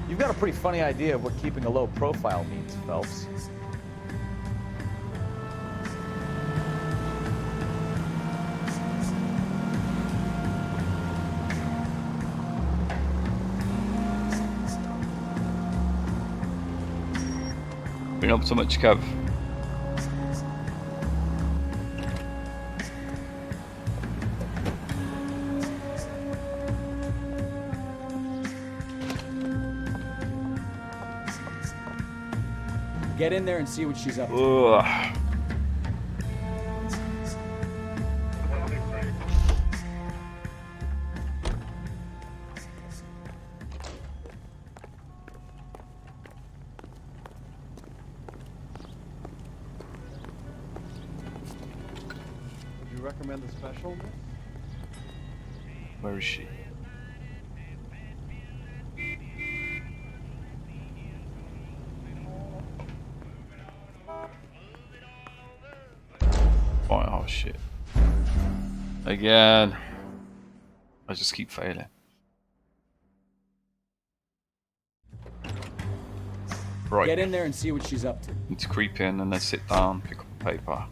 You've got a pretty funny idea of what keeping a low profile means, Phelps. Been up so much, Kev. Get in there and see what she's up to. Ugh. you recommend the special, miss? Where is she? Oh shit. Again. I just keep failing. Right. Get in there and see what she's up to. Need to creep in and then sit down, pick up a paper.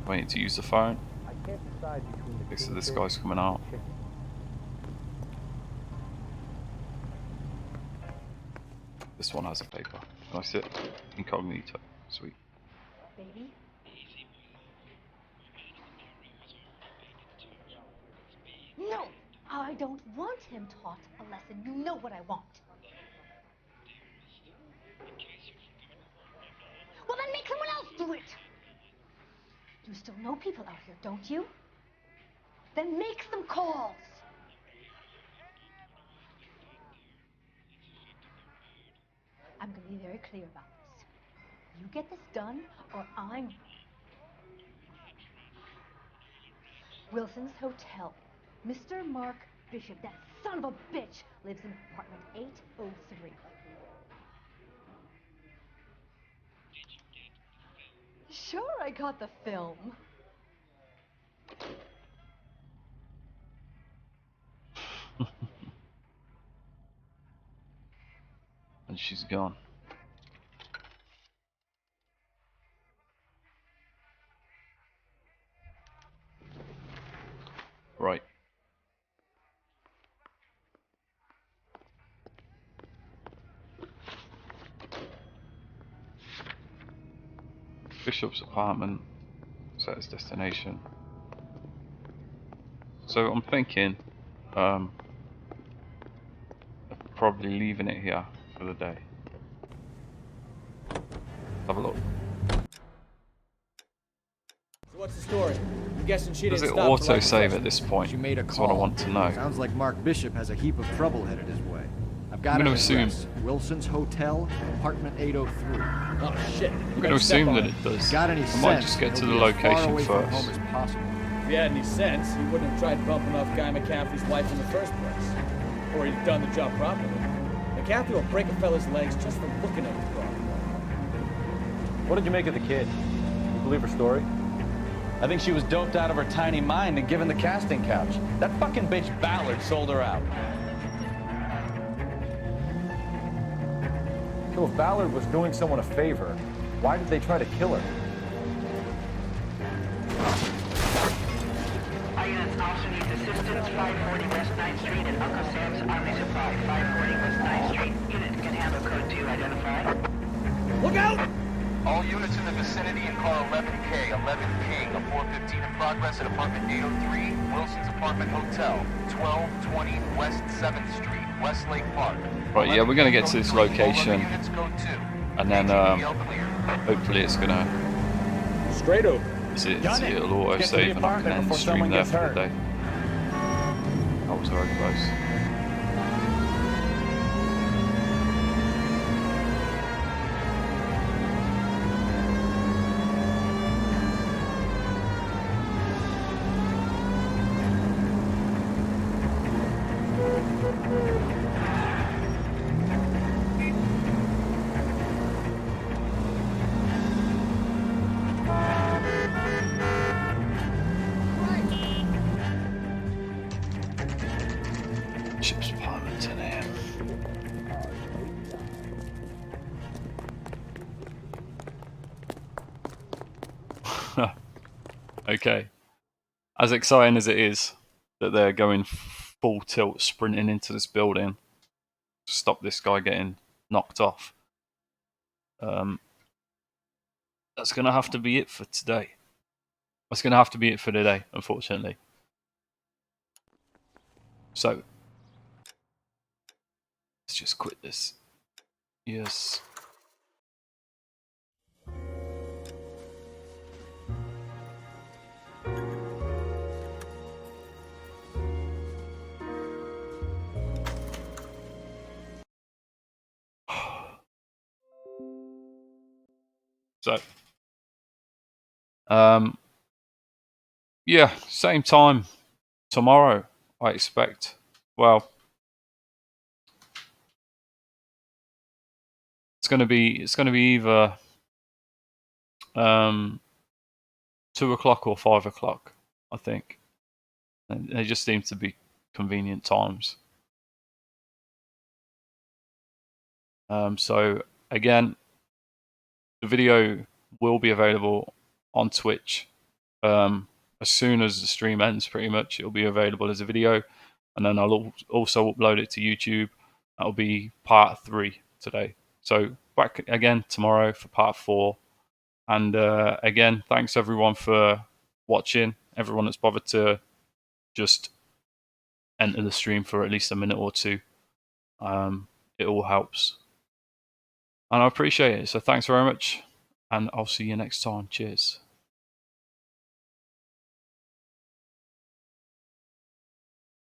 Waiting to use the phone. Okay, so this guy's coming out. This one has a paper. Can I sit? Incognito. Sweet. Baby? No! I don't want him taught a lesson. You know what I want. Well, then make someone else do it! You still know people out here, don't you? Then make some calls! I'm going to be very clear about this. You get this done, or I'm... Wilson's Hotel. Mr. Mark Bishop, that son of a bitch, lives in apartment 803. Sure, I got the film. And she's gone. Right. Bishop's apartment. Set his destination. So I'm thinking, probably leaving it here for the day. Have a look. So what's the story? I'm guessing she Does didn't it stop auto to light save the at this point? She made a That's call. what I want to know. Sounds like Mark Bishop has a heap of trouble headed his way. I've got I'm an gonna assume. address. Wilson's Hotel, apartment 803. Oh shit. I'm going to assume that it does. Got any I might sense, just get to the he'll be as far location away from home first. as possible. If he had any sense, he wouldn't have tried bumping off Guy McCaffrey's wife in the first place. Or he'd done the job properly. McCaffrey will break a fella's legs just for looking at his car. What did you make of the kid? You believe her story? I think she was doped out of her tiny mind and given the casting couch. That fucking bitch Ballard sold her out. So if Ballard was doing someone a favor, why did they try to kill her? All units, officer needs assistance, 540 West 9th Street and Uncle Sam's Army Supply, 540 West 9th Street. Unit can handle code 2, identify. Look out! All units in the vicinity in car 11K, 11 King, a 415 in progress at apartment 803, Wilson's Apartment Hotel, 1220 West 7th Street, Westlake Park. Right, yeah, we're going to get to this location. And then, hopefully it's going to... Straight over. It'll auto-save and I can end the stream there for the day. That was very close. Ship's apartment 10 AM. Okay. As exciting as it is that they're going full tilt sprinting into this building to stop this guy getting knocked off, that's going to have to be it for today. That's going to have to be it for today, unfortunately. So, let's just quit this. Yes. So, yeah, same time tomorrow, I expect. Well, it's gonna be either 2 o'clock or 5 o'clock, I think. And they just seem to be convenient times. So again, the video will be available on Twitch as soon as the stream ends. Pretty much, it'll be available as a video, and then I'll also upload it to YouTube. That'll be part 3 today. So back again tomorrow for part 4. And again, thanks everyone for watching. Everyone that's bothered to just enter the stream for at least a minute or two. It all helps. And I appreciate it. So thanks very much. And I'll see you next time. Cheers.